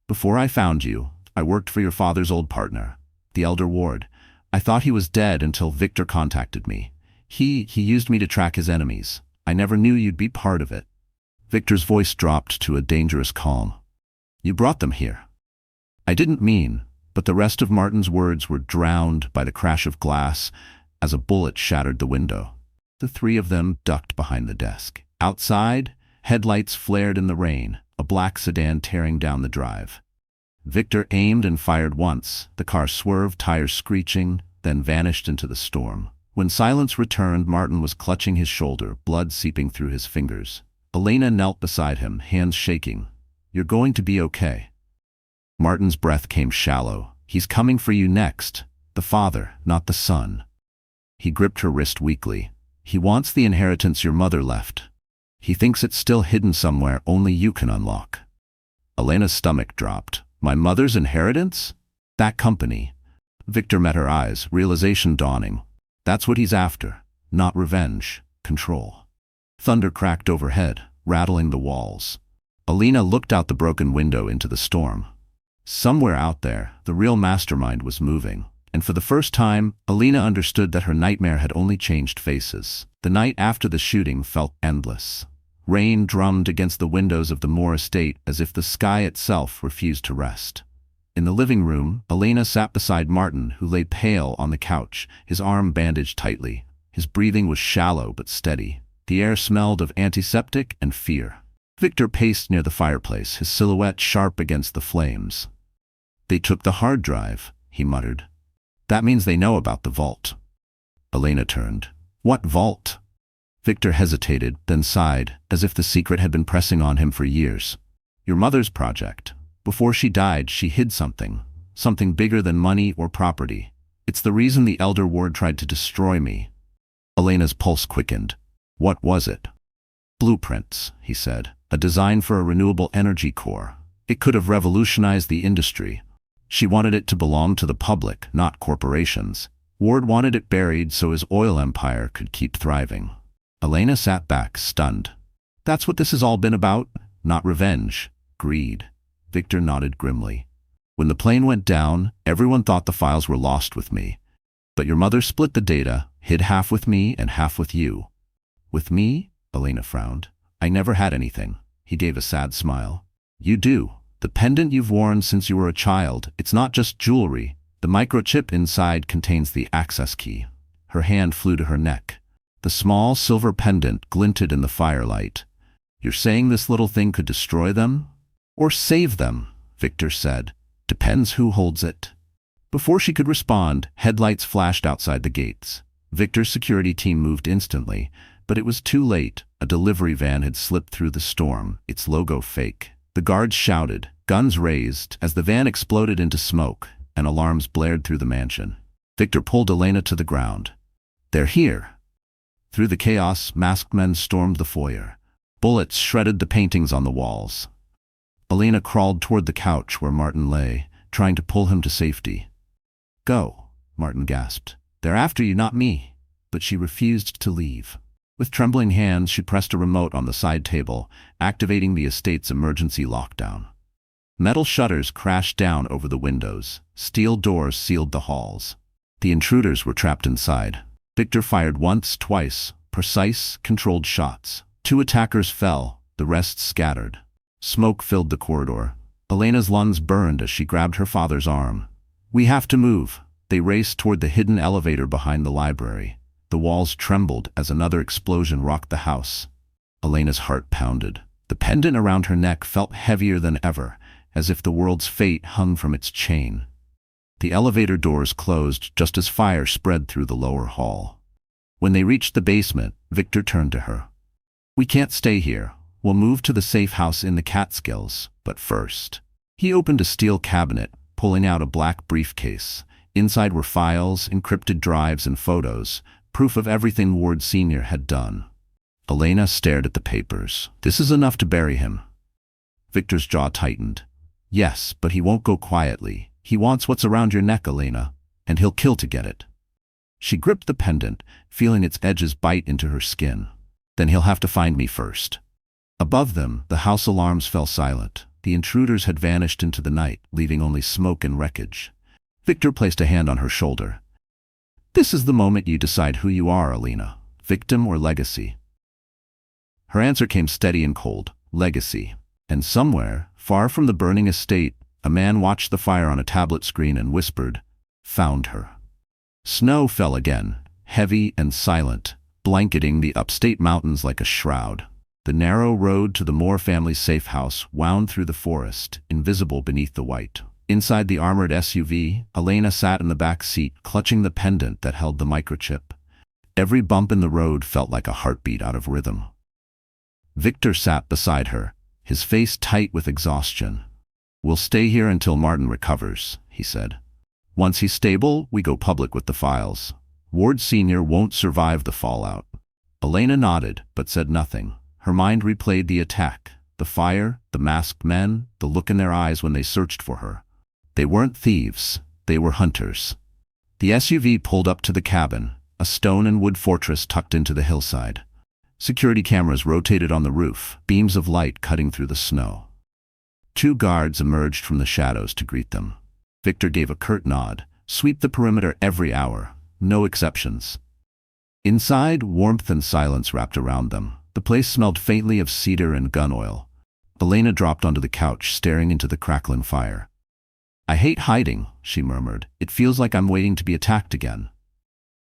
Speaker 1: Before I found you, I worked for your father's old partner, the elder Ward. I thought he was dead until Victor contacted me. He used me to track his enemies. I never knew you'd be part of it. Victor's voice dropped to a dangerous calm. You brought them here. I didn't mean, but the rest of Martin's words were drowned by the crash of glass as a bullet shattered the window. The three of them ducked behind the desk. Outside, headlights flared in the rain, a black sedan tearing down the drive. Victor aimed and fired once. The car swerved, tires screeching, then vanished into the storm. When silence returned, Martin was clutching his shoulder, blood seeping through his fingers. Elena knelt beside him, hands shaking. You're going to be okay. Martin's breath came shallow. He's coming for you next. The father, not the son. He gripped her wrist weakly. He wants the inheritance your mother left. He thinks it's still hidden somewhere only you can unlock. Elena's stomach dropped. My mother's inheritance? That company. Victor met her eyes, realization dawning. That's what he's after. Not revenge. Control. Thunder cracked overhead, rattling the walls. Elena looked out the broken window into the storm. Somewhere out there, the real mastermind was moving. And for the first time, Elena understood that her nightmare had only changed faces. The night after the shooting felt endless. Rain drummed against the windows of the Moore estate as if the sky itself refused to rest. In the living room, Elena sat beside Martin, who lay pale on the couch, his arm bandaged tightly. His breathing was shallow but steady. The air smelled of antiseptic and fear. Victor paced near the fireplace, his silhouette sharp against the flames. They took the hard drive, he muttered. That means they know about the vault. Elena turned. What vault? Victor hesitated, then sighed, as if the secret had been pressing on him for years. Your mother's project. Before she died, she hid something. Something bigger than money or property. It's the reason the elder Ward tried to destroy me. Elena's pulse quickened. What was it? Blueprints, he said. A design for a renewable energy core. It could have revolutionized the industry. She wanted it to belong to the public, not corporations. Ward wanted it buried so his oil empire could keep thriving. Elena sat back, stunned. That's what this has all been about? Not revenge. Greed. Victor nodded grimly. When the plane went down, everyone thought the files were lost with me. But your mother split the data, hid half with me and half with you. With me? Elena frowned. I never had anything. He gave a sad smile. You do. The pendant you've worn since you were a child, it's not just jewelry. The microchip inside contains the access key. Her hand flew to her neck. The small silver pendant glinted in the firelight. You're saying this little thing could destroy them? Or save them, Victor said. Depends who holds it. Before she could respond, headlights flashed outside the gates. Victor's security team moved instantly, but it was too late. A delivery van had slipped through the storm, its logo fake. The guards shouted, guns raised, as the van exploded into smoke, and alarms blared through the mansion. Victor pulled Elena to the ground. They're here. Through the chaos, masked men stormed the foyer. Bullets shredded the paintings on the walls. Elena crawled toward the couch where Martin lay, trying to pull him to safety. Go, Martin gasped. They're after you, not me. But she refused to leave. With trembling hands, she pressed a remote on the side table, activating the estate's emergency lockdown. Metal shutters crashed down over the windows. Steel doors sealed the halls. The intruders were trapped inside. Victor fired once, twice, precise, controlled shots. 2 attackers fell, the rest scattered. Smoke filled the corridor. Elena's lungs burned as she grabbed her father's arm. We have to move. They raced toward the hidden elevator behind the library. The walls trembled as another explosion rocked the house. Elena's heart pounded. The pendant around her neck felt heavier than ever, as if the world's fate hung from its chain. The elevator doors closed just as fire spread through the lower hall. When they reached the basement, Victor turned to her. We can't stay here. We'll move to the safe house in the Catskills, but first. He opened a steel cabinet, pulling out a black briefcase. Inside were files, encrypted drives, and photos, proof of everything Ward Sr. had done. Elena stared at the papers. This is enough to bury him. Victor's jaw tightened. Yes, but he won't go quietly. He wants what's around your neck, Elena, and he'll kill to get it. She gripped the pendant, feeling its edges bite into her skin. Then he'll have to find me first. Above them, the house alarms fell silent. The intruders had vanished into the night, leaving only smoke and wreckage. Victor placed a hand on her shoulder. This is the moment you decide who you are, Elena, victim or legacy. Her answer came steady and cold, legacy. And somewhere, far from the burning estate, a man watched the fire on a tablet screen and whispered, found her. Snow fell again, heavy and silent, blanketing the upstate mountains like a shroud. The narrow road to the Moore family's safe house wound through the forest, invisible beneath the white. Inside the armored SUV, Elena sat in the back seat, clutching the pendant that held the microchip. Every bump in the road felt like a heartbeat out of rhythm. Victor sat beside her, his face tight with exhaustion. We'll stay here until Martin recovers, he said. Once he's stable, we go public with the files. Ward Sr. won't survive the fallout. Elena nodded, but said nothing. Her mind replayed the attack, the fire, the masked men, the look in their eyes when they searched for her. They weren't thieves, they were hunters. The SUV pulled up to the cabin, a stone and wood fortress tucked into the hillside. Security cameras rotated on the roof, beams of light cutting through the snow. 2 guards emerged from the shadows to greet them. Victor gave a curt nod. Sweep the perimeter every hour, no exceptions. Inside, warmth and silence wrapped around them. The place smelled faintly of cedar and gun oil. Elena dropped onto the couch, staring into the crackling fire. I hate hiding, she murmured. It feels like I'm waiting to be attacked again.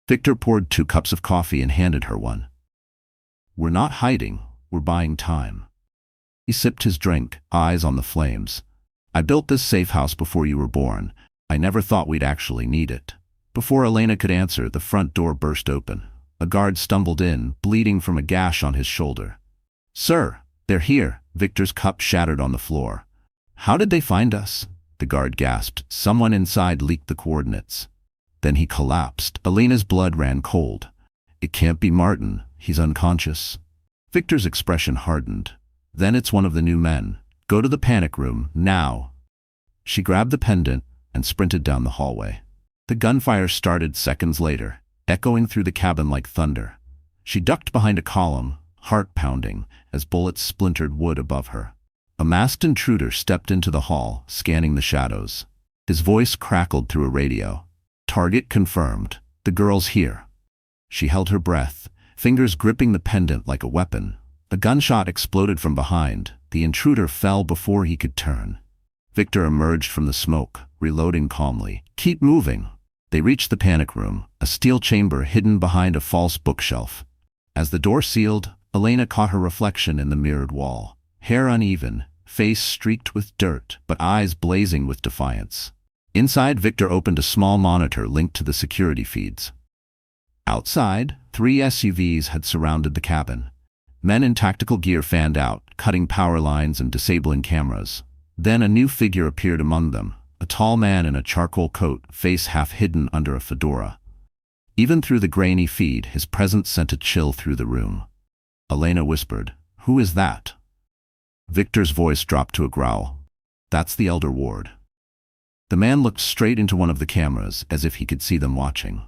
Speaker 1: Victor poured 2 cups of coffee and handed her one. We're not hiding, we're buying time. He sipped his drink, eyes on the flames. I built this safe house before you were born. I never thought we'd actually need it. Before Elena could answer, the front door burst open. A guard stumbled in, bleeding from a gash on his shoulder. Sir, they're here. Victor's cup shattered on the floor. How did they find us? The guard gasped. Someone inside leaked the coordinates. Then he collapsed. Elena's blood ran cold. It can't be Martin. He's unconscious. Victor's expression hardened. Then it's one of the new men. Go to the panic room, now. She grabbed the pendant and sprinted down the hallway. The gunfire started seconds later, echoing through the cabin like thunder. She ducked behind a column, heart pounding, as bullets splintered wood above her. A masked intruder stepped into the hall, scanning the shadows. His voice crackled through a radio. Target confirmed. The girl's here. She held her breath, fingers gripping the pendant like a weapon. A gunshot exploded from behind. The intruder fell before he could turn. Victor emerged from the smoke, reloading calmly. Keep moving. They reached the panic room, a steel chamber hidden behind a false bookshelf. As the door sealed, Elena caught her reflection in the mirrored wall. Hair uneven, face streaked with dirt, but eyes blazing with defiance. Inside, Victor opened a small monitor linked to the security feeds. Outside, 3 SUVs had surrounded the cabin. Men in tactical gear fanned out, cutting power lines and disabling cameras. Then a new figure appeared among them, a tall man in a charcoal coat, face half hidden under a fedora. Even through the grainy feed, his presence sent a chill through the room. Elena whispered, "Who is that?" Victor's voice dropped to a growl. "That's the Elder Ward." The man looked straight into one of the cameras, as if he could see them watching.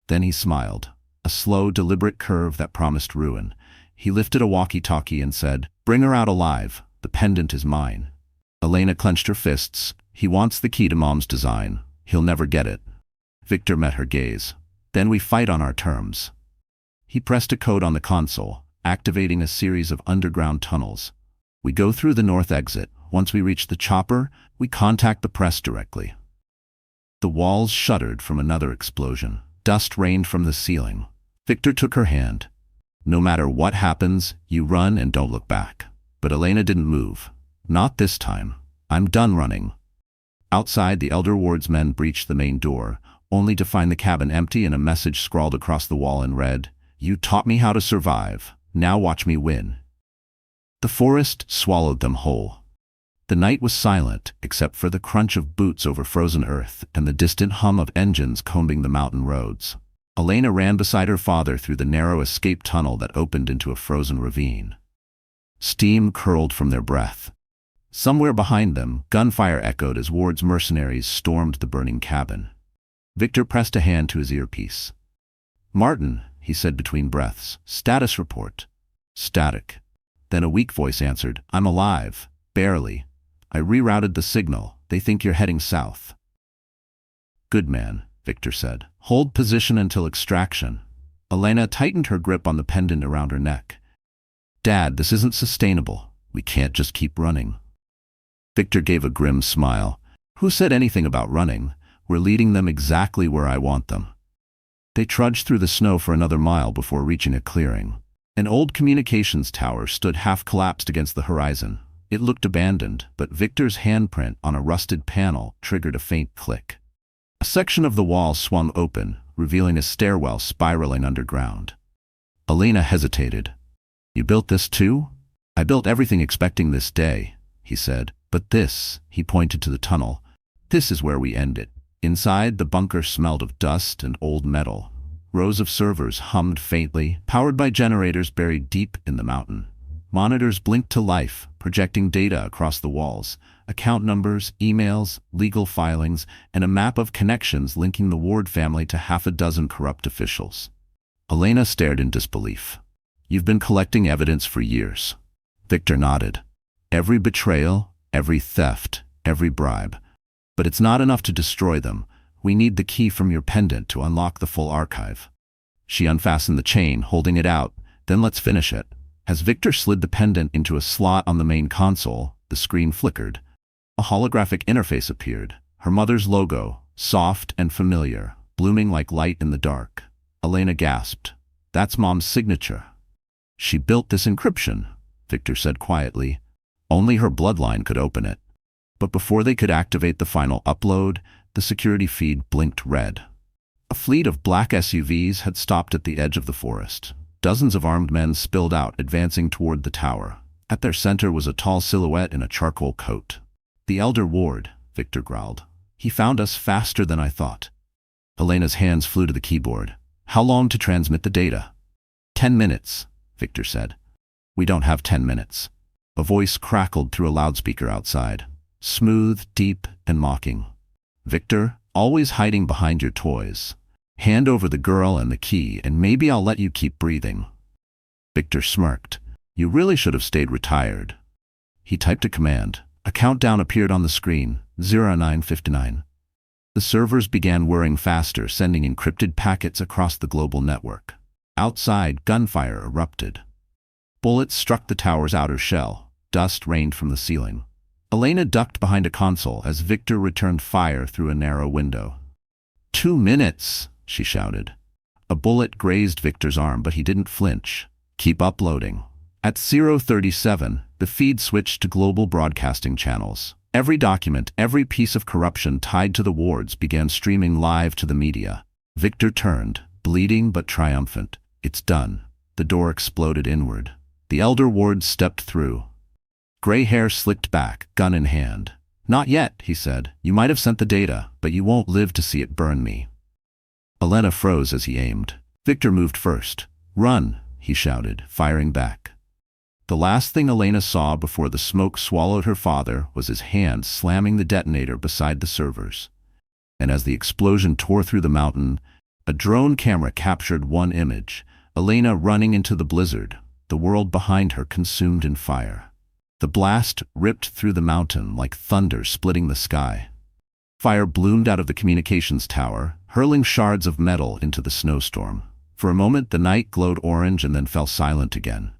Speaker 1: Then he smiled, a slow, deliberate curve that promised ruin. He lifted a walkie-talkie and said, "Bring her out alive. The pendant is mine." Elena clenched her fists. "He wants the key to Mom's design. He'll never get it." Victor met her gaze. "Then we fight on our terms." He pressed a code on the console, activating a series of underground tunnels. "We go through the north exit. Once we reach the chopper, we contact the press directly." The walls shuddered from another explosion. Dust rained from the ceiling. Victor took her hand. "No matter what happens, you run and don't look back." But Elena didn't move. "Not this time. I'm done running." Outside, the Elder Ward's men breached the main door, only to find the cabin empty and a message scrawled across the wall in red. "You taught me how to survive. Now watch me win." The forest swallowed them whole. The night was silent, except for the crunch of boots over frozen earth and the distant hum of engines combing the mountain roads. Elena ran beside her father through the narrow escape tunnel that opened into a frozen ravine. Steam curled from their breath. Somewhere behind them, gunfire echoed as Ward's mercenaries stormed the burning cabin. Victor pressed a hand to his earpiece. "Martin," he said between breaths, "status report." "Static." Then a weak voice answered, "I'm alive. Barely. I rerouted the signal. They think you're heading south." "Good man," Victor said. "Hold position until extraction." Elena tightened her grip on the pendant around her neck. "Dad, this isn't sustainable. We can't just keep running." Victor gave a grim smile. "Who said anything about running? We're leading them exactly where I want them." They trudged through the snow for another mile before reaching a clearing. An old communications tower stood half-collapsed against the horizon. It looked abandoned, but Victor's handprint on a rusted panel triggered a faint click. A section of the wall swung open, revealing a stairwell spiraling underground. Elena hesitated. "You built this too?" "I built everything expecting this day," he said. "But this," he pointed to the tunnel, "this is where we end it." Inside, the bunker smelled of dust and old metal. Rows of servers hummed faintly, powered by generators buried deep in the mountain. Monitors blinked to life, projecting data across the walls, account numbers, emails, legal filings, and a map of connections linking the Ward family to half a dozen corrupt officials. Elena stared in disbelief. "You've been collecting evidence for years." Victor nodded. "Every betrayal, every theft, every bribe. But it's not enough to destroy them. We need the key from your pendant to unlock the full archive." She unfastened the chain, holding it out. "Then let's finish it." As Victor slid the pendant into a slot on the main console, the screen flickered. A holographic interface appeared. Her mother's logo, soft and familiar, blooming like light in the dark. Elena gasped. "That's Mom's signature." "She built this encryption," Victor said quietly. "Only her bloodline could open it." But before they could activate the final upload, the security feed blinked red. A fleet of black SUVs had stopped at the edge of the forest. Dozens of armed men spilled out, advancing toward the tower. At their center was a tall silhouette in a charcoal coat. "The Elder Ward," Victor growled. "He found us faster than I thought." Elena's hands flew to the keyboard. "How long to transmit the data?" 10 minutes, Victor said. "We don't have 10 minutes. A voice crackled through a loudspeaker outside. Smooth, deep, and mocking. "Victor, always hiding behind your toys. Hand over the girl and the key, and maybe I'll let you keep breathing." Victor smirked. "You really should have stayed retired." He typed a command. A countdown appeared on the screen, 0959. The servers began whirring faster, sending encrypted packets across the global network. Outside, gunfire erupted. Bullets struck the tower's outer shell. Dust rained from the ceiling. Elena ducked behind a console as Victor returned fire through a narrow window. 2 minutes, she shouted. A bullet grazed Victor's arm, but he didn't flinch. "Keep uploading." At 0:37, the feed switched to global broadcasting channels. Every document, every piece of corruption tied to the wards began streaming live to the media. Victor turned, bleeding but triumphant. "It's done." The door exploded inward. The Elder Ward stepped through. Gray hair slicked back, gun in hand. "Not yet," he said. "You might have sent the data, but you won't live to see it burn me." Elena froze as he aimed. Victor moved first. "Run," he shouted, firing back. The last thing Elena saw before the smoke swallowed her father was his hand slamming the detonator beside the servers. And as the explosion tore through the mountain, a drone camera captured one image, Elena running into the blizzard, the world behind her consumed in fire. The blast ripped through the mountain like thunder splitting the sky. Fire bloomed out of the communications tower, hurling shards of metal into the snowstorm. For a moment the night glowed orange and then fell silent again.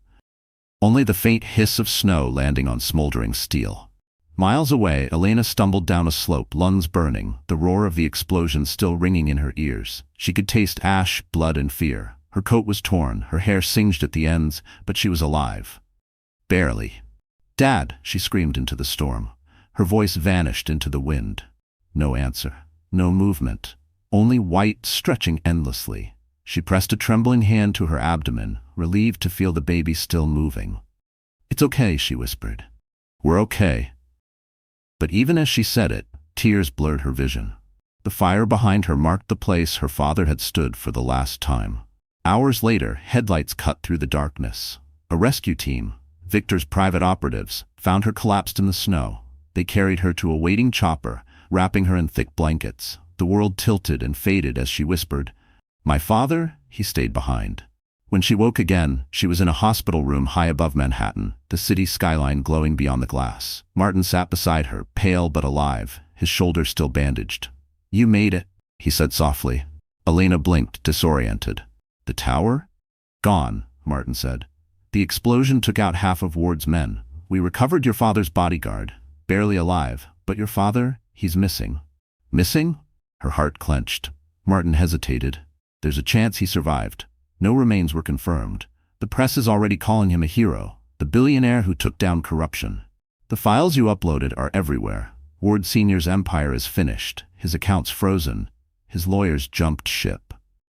Speaker 1: Only the faint hiss of snow landing on smoldering steel. Miles away, Elena stumbled down a slope, lungs burning, the roar of the explosion still ringing in her ears. She could taste ash, blood, and fear. Her coat was torn, her hair singed at the ends, but she was alive. Barely. "Dad!" she screamed into the storm. Her voice vanished into the wind. No answer. No movement. Only white stretching endlessly. She pressed a trembling hand to her abdomen, relieved to feel the baby still moving. "It's okay," she whispered. "We're okay." But even as she said it, tears blurred her vision. The fire behind her marked the place her father had stood for the last time. Hours later, headlights cut through the darkness. A rescue team, Victor's private operatives, found her collapsed in the snow. They carried her to a waiting chopper, wrapping her in thick blankets. The world tilted and faded as she whispered, "My father?" He stayed behind. When she woke again, she was in a hospital room high above Manhattan, the city skyline glowing beyond the glass. Martin sat beside her, pale but alive, his shoulder still bandaged. "You made it," he said softly. Elena blinked, disoriented. "The tower?" "Gone," Martin said. "The explosion took out half of Ward's men. We recovered your father's bodyguard, barely alive, but your father, he's missing." "Missing?" Her heart clenched. Martin hesitated. "There's a chance he survived. No remains were confirmed. The press is already calling him a hero, the billionaire who took down corruption. The files you uploaded are everywhere. Ward Sr.'s empire is finished, his accounts frozen, his lawyers jumped ship."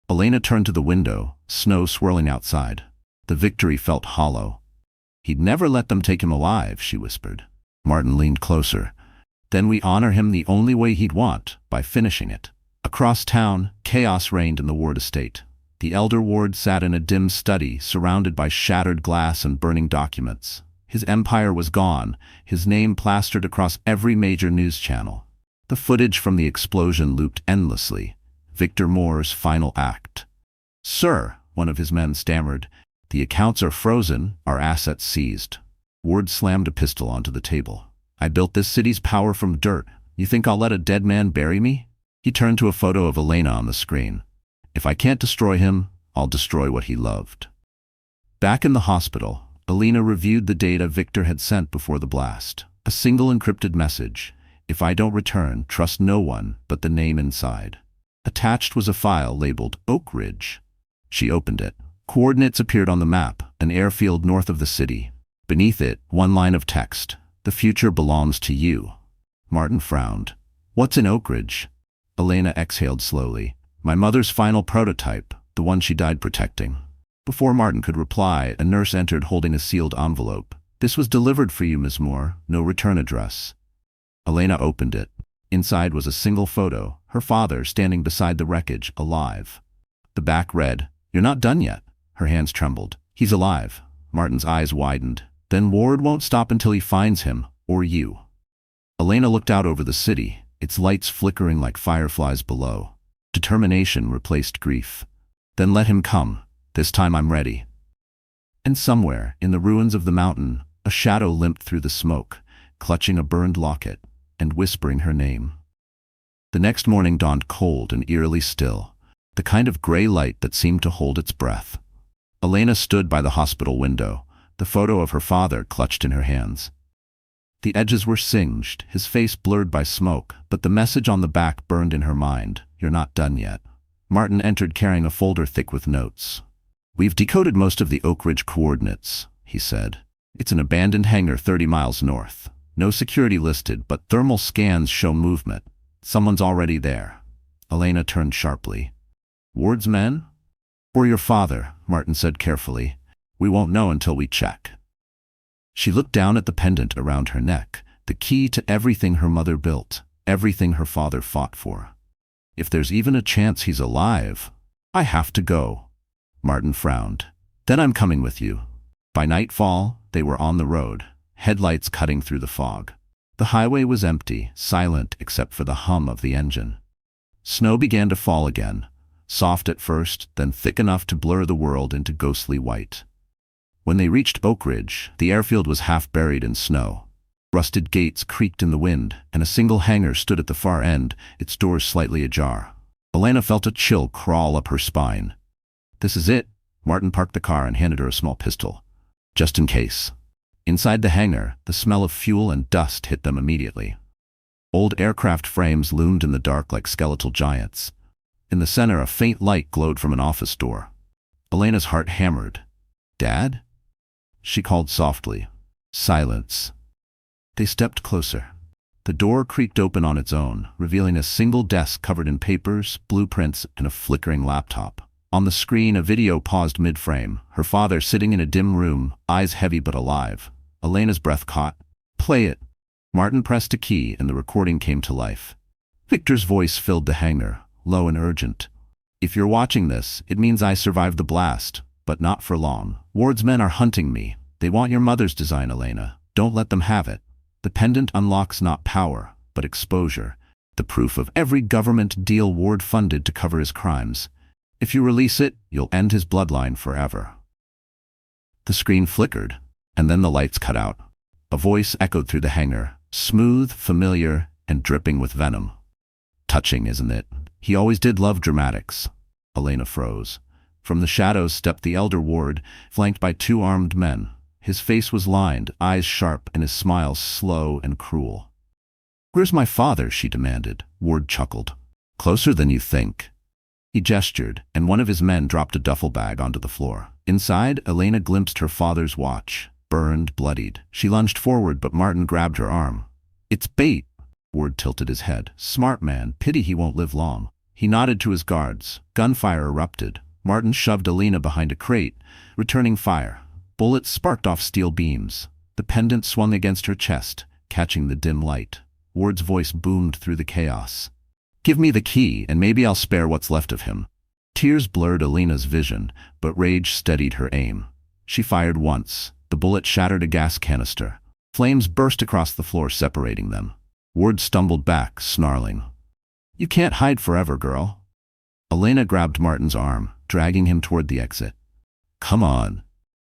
Speaker 1: Elena turned to the window, snow swirling outside. The victory felt hollow. "He'd never let them take him alive," she whispered. Martin leaned closer. "Then we honor him the only way he'd want, by finishing it." Across town, chaos reigned in the Ward estate. The elder Ward sat in a dim study, surrounded by shattered glass and burning documents. His empire was gone, his name plastered across every major news channel. The footage from the explosion looped endlessly. Victor Moore's final act. "Sir," one of his men stammered, "the accounts are frozen, our assets seized." Ward slammed a pistol onto the table. "I built this city's power from dirt. You think I'll let a dead man bury me?" He turned to a photo of Elena on the screen. "If I can't destroy him, I'll destroy what he loved." Back in the hospital, Elena reviewed the data Victor had sent before the blast. A single encrypted message: "If I don't return, trust no one but the name inside." Attached was a file labeled Oak Ridge. She opened it. Coordinates appeared on the map, an airfield north of the city. Beneath it, one line of text: "The future belongs to you." Martin frowned. "What's in Oak Ridge?" Elena exhaled slowly. "My mother's final prototype, the one she died protecting." Before Martin could reply, a nurse entered holding a sealed envelope. "This was delivered for you, Miss Moore. No return address." Elena opened it. Inside was a single photo, her father standing beside the wreckage, alive. The back read, "You're not done yet." Her hands trembled. "He's alive." Martin's eyes widened. "Then Ward won't stop until he finds him, or you." Elena looked out over the city, its lights flickering like fireflies below. Determination replaced grief. "Then let him come. This time I'm ready." And somewhere, in the ruins of the mountain, a shadow limped through the smoke, clutching a burned locket and whispering her name. The next morning dawned cold and eerily still, the kind of gray light that seemed to hold its breath. Elena stood by the hospital window, the photo of her father clutched in her hands. The edges were singed, his face blurred by smoke, but the message on the back burned in her mind: "You're not done yet." Martin entered carrying a folder thick with notes. "We've decoded most of the Oak Ridge coordinates," he said. "It's an abandoned hangar 30 miles north. No security listed, but thermal scans show movement. Someone's already there." Elena turned sharply. "Ward's men?" "Or your father," Martin said carefully. "We won't know until we check." She looked down at the pendant around her neck, the key to everything her mother built, everything her father fought for. "If there's even a chance he's alive, I have to go." Martin frowned. "Then I'm coming with you." By nightfall, they were on the road, headlights cutting through the fog. The highway was empty, silent except for the hum of the engine. Snow began to fall again, soft at first, then thick enough to blur the world into ghostly white. When they reached Oak Ridge, the airfield was half buried in snow. Rusted gates creaked in the wind, and a single hangar stood at the far end, its doors slightly ajar. Elena felt a chill crawl up her spine. "This is it." Martin parked the car and handed her a small pistol. "Just in case." Inside the hangar, the smell of fuel and dust hit them immediately. Old aircraft frames loomed in the dark like skeletal giants. In the center, a faint light glowed from an office door. Elena's heart hammered. "Dad?" She called softly. Silence. They stepped closer. The door creaked open on its own, revealing a single desk covered in papers, blueprints, and a flickering laptop. On the screen, a video paused mid-frame, her father sitting in a dim room, eyes heavy but alive. Elena's breath caught. "Play it." Martin pressed a key and the recording came to life. Victor's voice filled the hangar, low and urgent. "If you're watching this, it means I survived the blast, but not for long. Ward's men are hunting me. They want your mother's design, Elena. Don't let them have it. The pendant unlocks not power, but exposure. The proof of every government deal Ward funded to cover his crimes. If you release it, you'll end his bloodline forever." The screen flickered, and then the lights cut out. A voice echoed through the hangar, smooth, familiar, and dripping with venom. "Touching, isn't it? He always did love dramatics." Elena froze. From the shadows stepped the elder Ward, flanked by 2 armed men. His face was lined, eyes sharp, and his smile slow and cruel. "Where's my father?" she demanded. Ward chuckled. "Closer than you think." He gestured, and one of his men dropped a duffel bag onto the floor. Inside, Elena glimpsed her father's watch, burned, bloodied. She lunged forward, but Martin grabbed her arm. "It's bait." Ward tilted his head. "Smart man, pity he won't live long." He nodded to his guards. Gunfire erupted. Martin shoved Elena behind a crate, returning fire. Bullets sparked off steel beams. The pendant swung against her chest, catching the dim light. Ward's voice boomed through the chaos. "Give me the key, and maybe I'll spare what's left of him." Tears blurred Elena's vision, but rage steadied her aim. She fired once. The bullet shattered a gas canister. Flames burst across the floor, separating them. Ward stumbled back, snarling. "You can't hide forever, girl." Elena grabbed Martin's arm, dragging him toward the exit. "Come on."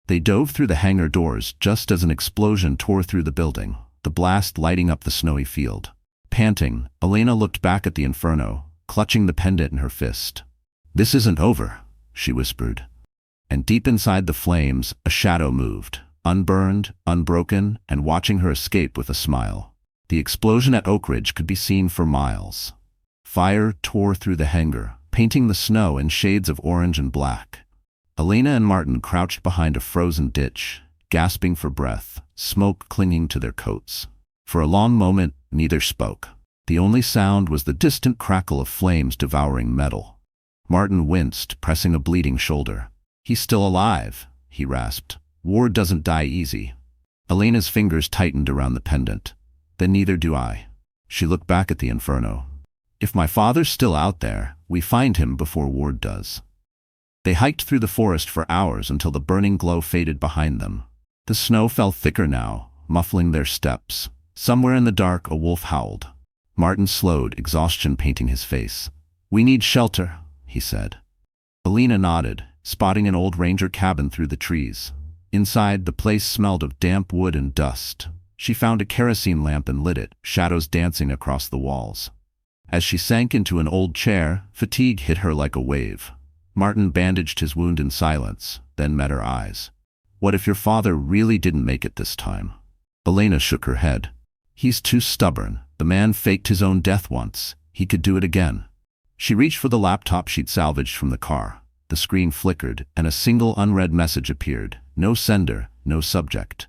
Speaker 1: They dove through the hangar doors just as an explosion tore through the building, the blast lighting up the snowy field. Panting, Elena looked back at the inferno, clutching the pendant in her fist. "This isn't over," she whispered. And deep inside the flames, a shadow moved, unburned, unbroken, and watching her escape with a smile. The explosion at Oak Ridge could be seen for miles. Fire tore through the hangar, painting the snow in shades of orange and black. Elena and Martin crouched behind a frozen ditch, gasping for breath, smoke clinging to their coats. For a long moment, neither spoke. The only sound was the distant crackle of flames devouring metal. Martin winced, pressing a bleeding shoulder. "He's still alive," he rasped. "Ward doesn't die easy." Elena's fingers tightened around the pendant. "Then neither do I." She looked back at the inferno. "If my father's still out there, we find him before Ward does." They hiked through the forest for hours until the burning glow faded behind them. The snow fell thicker now, muffling their steps. Somewhere in the dark, a wolf howled. Martin slowed, exhaustion painting his face. "We need shelter," he said. Elena nodded, spotting an old ranger cabin through the trees. Inside, the place smelled of damp wood and dust. She found a kerosene lamp and lit it, shadows dancing across the walls. As she sank into an old chair, fatigue hit her like a wave. Martin bandaged his wound in silence, then met her eyes. "What if your father really didn't make it this time?" Elena shook her head. "He's too stubborn. The man faked his own death once. He could do it again." She reached for the laptop she'd salvaged from the car. The screen flickered, and a single unread message appeared. No sender, no subject.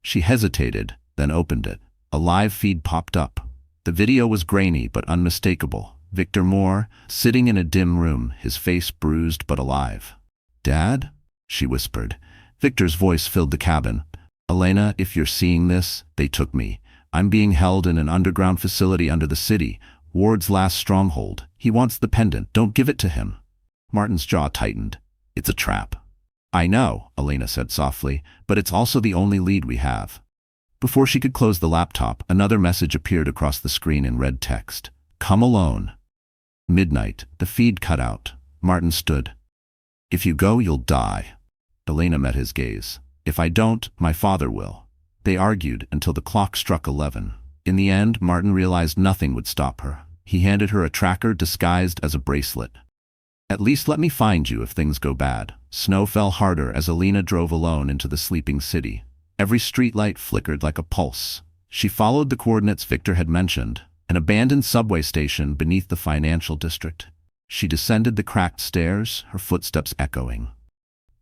Speaker 1: She hesitated, then opened it. A live feed popped up. The video was grainy but unmistakable. Victor Moore, sitting in a dim room, his face bruised but alive. "Dad?" she whispered. Victor's voice filled the cabin. "Elena, if you're seeing this, they took me. I'm being held in an underground facility under the city. Ward's last stronghold. He wants the pendant. Don't give it to him." Martin's jaw tightened. "It's a trap." "I know," Elena said softly, "but it's also the only lead we have." Before she could close the laptop, another message appeared across the screen in red text. "Come alone." Midnight. The feed cut out. Martin stood. "If you go, you'll die." Elena met his gaze. "If I don't, my father will." They argued until the clock struck 11. In the end, Martin realized nothing would stop her. He handed her a tracker disguised as a bracelet. "At least let me find you if things go bad." Snow fell harder as Elena drove alone into the sleeping city. Every streetlight flickered like a pulse. She followed the coordinates Victor had mentioned, an abandoned subway station beneath the financial district. She descended the cracked stairs, her footsteps echoing.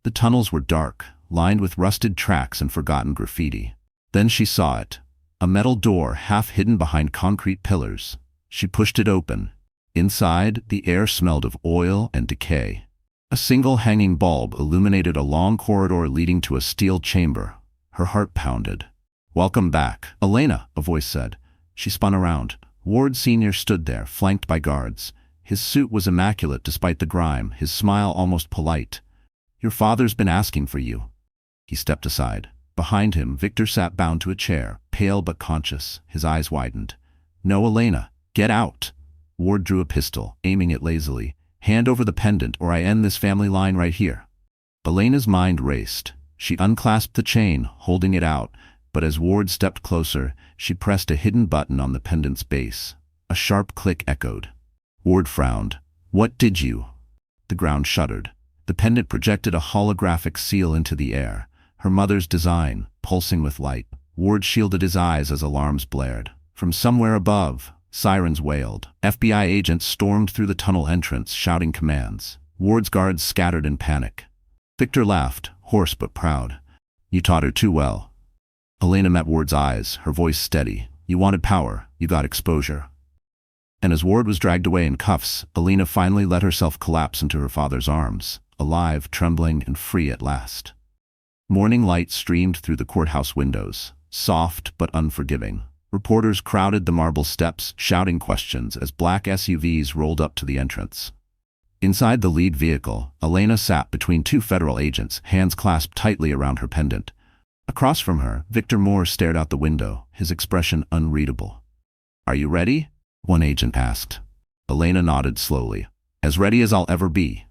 Speaker 1: The tunnels were dark, lined with rusted tracks and forgotten graffiti. Then she saw it. A metal door half hidden behind concrete pillars. She pushed it open. Inside, the air smelled of oil and decay. A single hanging bulb illuminated a long corridor leading to a steel chamber. Her heart pounded. Welcome back, Elena, a voice said. She spun around. Ward Sr. stood there, flanked by guards. His suit was immaculate despite the grime, his smile almost polite. Your father's been asking for you. He stepped aside. Behind him, Victor sat bound to a chair, pale but conscious, his eyes widened. No, Elena, get out. Ward drew a pistol, aiming it lazily. Hand over the pendant or I end this family line right here. Elena's mind raced. She unclasped the chain, holding it out, but as Ward stepped closer, she pressed a hidden button on the pendant's base. A sharp click echoed. Ward frowned. What did you? The ground shuddered. The pendant projected a holographic seal into the air. Her mother's design, pulsing with light. Ward shielded his eyes as alarms blared. From somewhere above, sirens wailed. FBI agents stormed through the tunnel entrance, shouting commands. Ward's guards scattered in panic. Victor laughed, hoarse but proud. You taught her too well. Elena met Ward's eyes, her voice steady. You wanted power, you got exposure. And as Ward was dragged away in cuffs, Elena finally let herself collapse into her father's arms, alive, trembling, and free at last. Morning light streamed through the courthouse windows, soft but unforgiving. Reporters crowded the marble steps, shouting questions as black SUVs rolled up to the entrance. Inside the lead vehicle, Elena sat between two federal agents, hands clasped tightly around her pendant. Across from her, Victor Moore stared out the window, his expression unreadable. Are you ready? One agent asked. Elena nodded slowly. As ready as I'll ever be.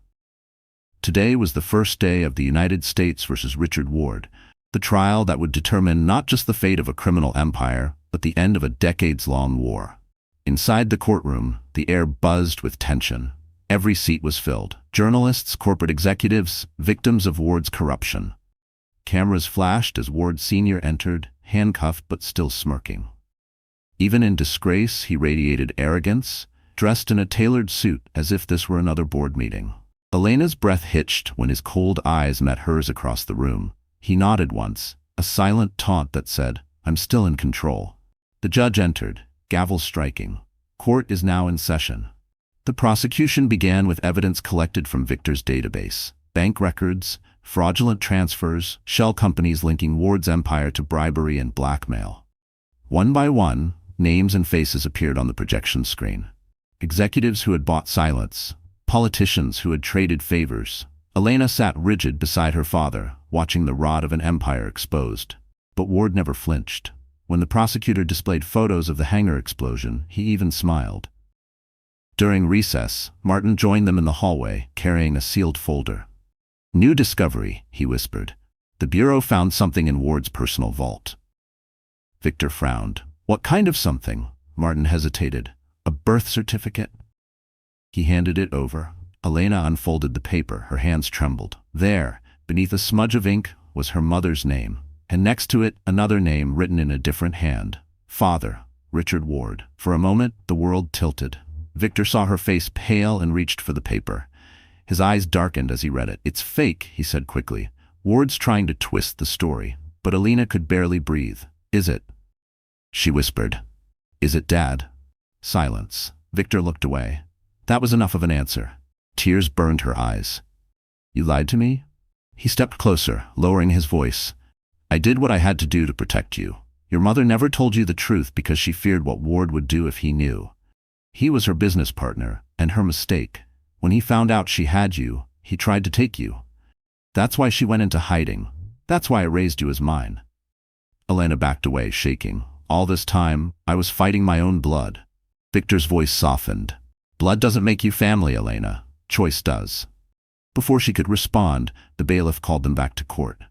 Speaker 1: Today was the first day of the United States versus Richard Ward, the trial that would determine not just the fate of a criminal empire, but the end of a decades-long war. Inside the courtroom, the air buzzed with tension. Every seat was filled. Journalists, corporate executives, victims of Ward's corruption. Cameras flashed as Ward Sr. entered, handcuffed but still smirking. Even in disgrace, he radiated arrogance, dressed in a tailored suit as if this were another board meeting. Elena's breath hitched when his cold eyes met hers across the room. He nodded once, a silent taunt that said, I'm still in control. The judge entered, gavel striking. Court is now in session. The prosecution began with evidence collected from Victor's database. Bank records, fraudulent transfers, shell companies linking Ward's empire to bribery and blackmail. One by one, names and faces appeared on the projection screen. Executives who had bought silence, politicians who had traded favors. Elena sat rigid beside her father, watching the rot of an empire exposed. But Ward never flinched. When the prosecutor displayed photos of the hangar explosion, he even smiled. During recess, Martin joined them in the hallway, carrying a sealed folder. New discovery, he whispered. The Bureau found something in Ward's personal vault. Victor frowned. What kind of something? Martin hesitated. A birth certificate? He handed it over. Elena unfolded the paper, her hands trembled. There, beneath a smudge of ink, was her mother's name, and next to it, another name written in a different hand. Father, Richard Ward. For a moment, the world tilted. Victor saw her face pale and reached for the paper. His eyes darkened as he read it. It's fake, he said quickly. Ward's trying to twist the story. But Elena could barely breathe. Is it? She whispered. Is it, Dad? Silence. Victor looked away. That was enough of an answer. Tears burned her eyes. You lied to me? He stepped closer, lowering his voice. I did what I had to do to protect you. Your mother never told you the truth because she feared what Ward would do if he knew. He was her business partner, and her mistake. When he found out she had you, he tried to take you. That's why she went into hiding. That's why I raised you as mine. Elena backed away, shaking. All this time, I was fighting my own blood. Victor's voice softened. Blood doesn't make you family, Elena. Choice does. Before she could respond, the bailiff called them back to court.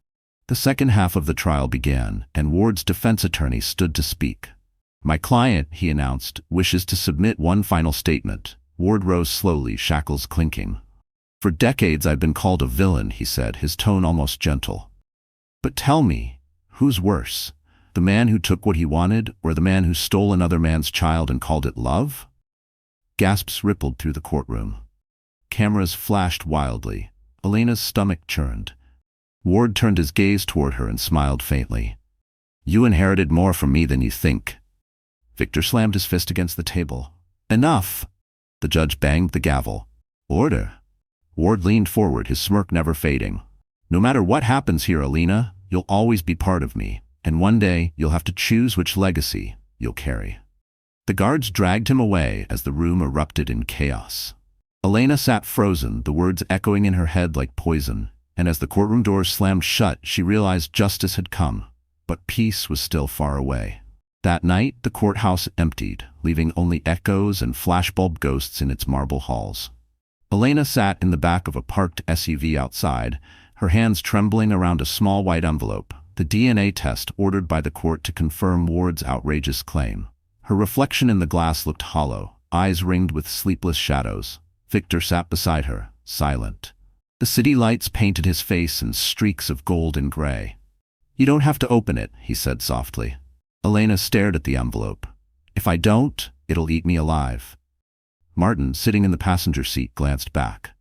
Speaker 1: The second half of the trial began, and Ward's defense attorney stood to speak. My client, he announced, wishes to submit one final statement. Ward rose slowly, shackles clinking. For decades I've been called a villain, he said, his tone almost gentle. But tell me, who's worse? The man who took what he wanted, or the man who stole another man's child and called it love? Gasps rippled through the courtroom. Cameras flashed wildly. Elena's stomach churned. Ward turned his gaze toward her and smiled faintly. You inherited more from me than you think. Victor slammed his fist against the table. Enough! The judge banged the gavel. Order! Ward leaned forward, his smirk never fading. No matter what happens here, Elena, you'll always be part of me. And one day, you'll have to choose which legacy you'll carry. The guards dragged him away as the room erupted in chaos. Elena sat frozen, the words echoing in her head like poison, and as the courtroom doors slammed shut, she realized justice had come, but peace was still far away. That night, the courthouse emptied, leaving only echoes and flashbulb ghosts in its marble halls. Elena sat in the back of a parked SUV outside, her hands trembling around a small white envelope, the DNA test ordered by the court to confirm Ward's outrageous claim. Her reflection in the glass looked hollow, eyes ringed with sleepless shadows. Victor sat beside her, silent. The city lights painted his face in streaks of gold and gray. "You don't have to open it," he said softly. Elena stared at the envelope. "If I don't, it'll eat me alive." Martin, sitting in the passenger seat, glanced back.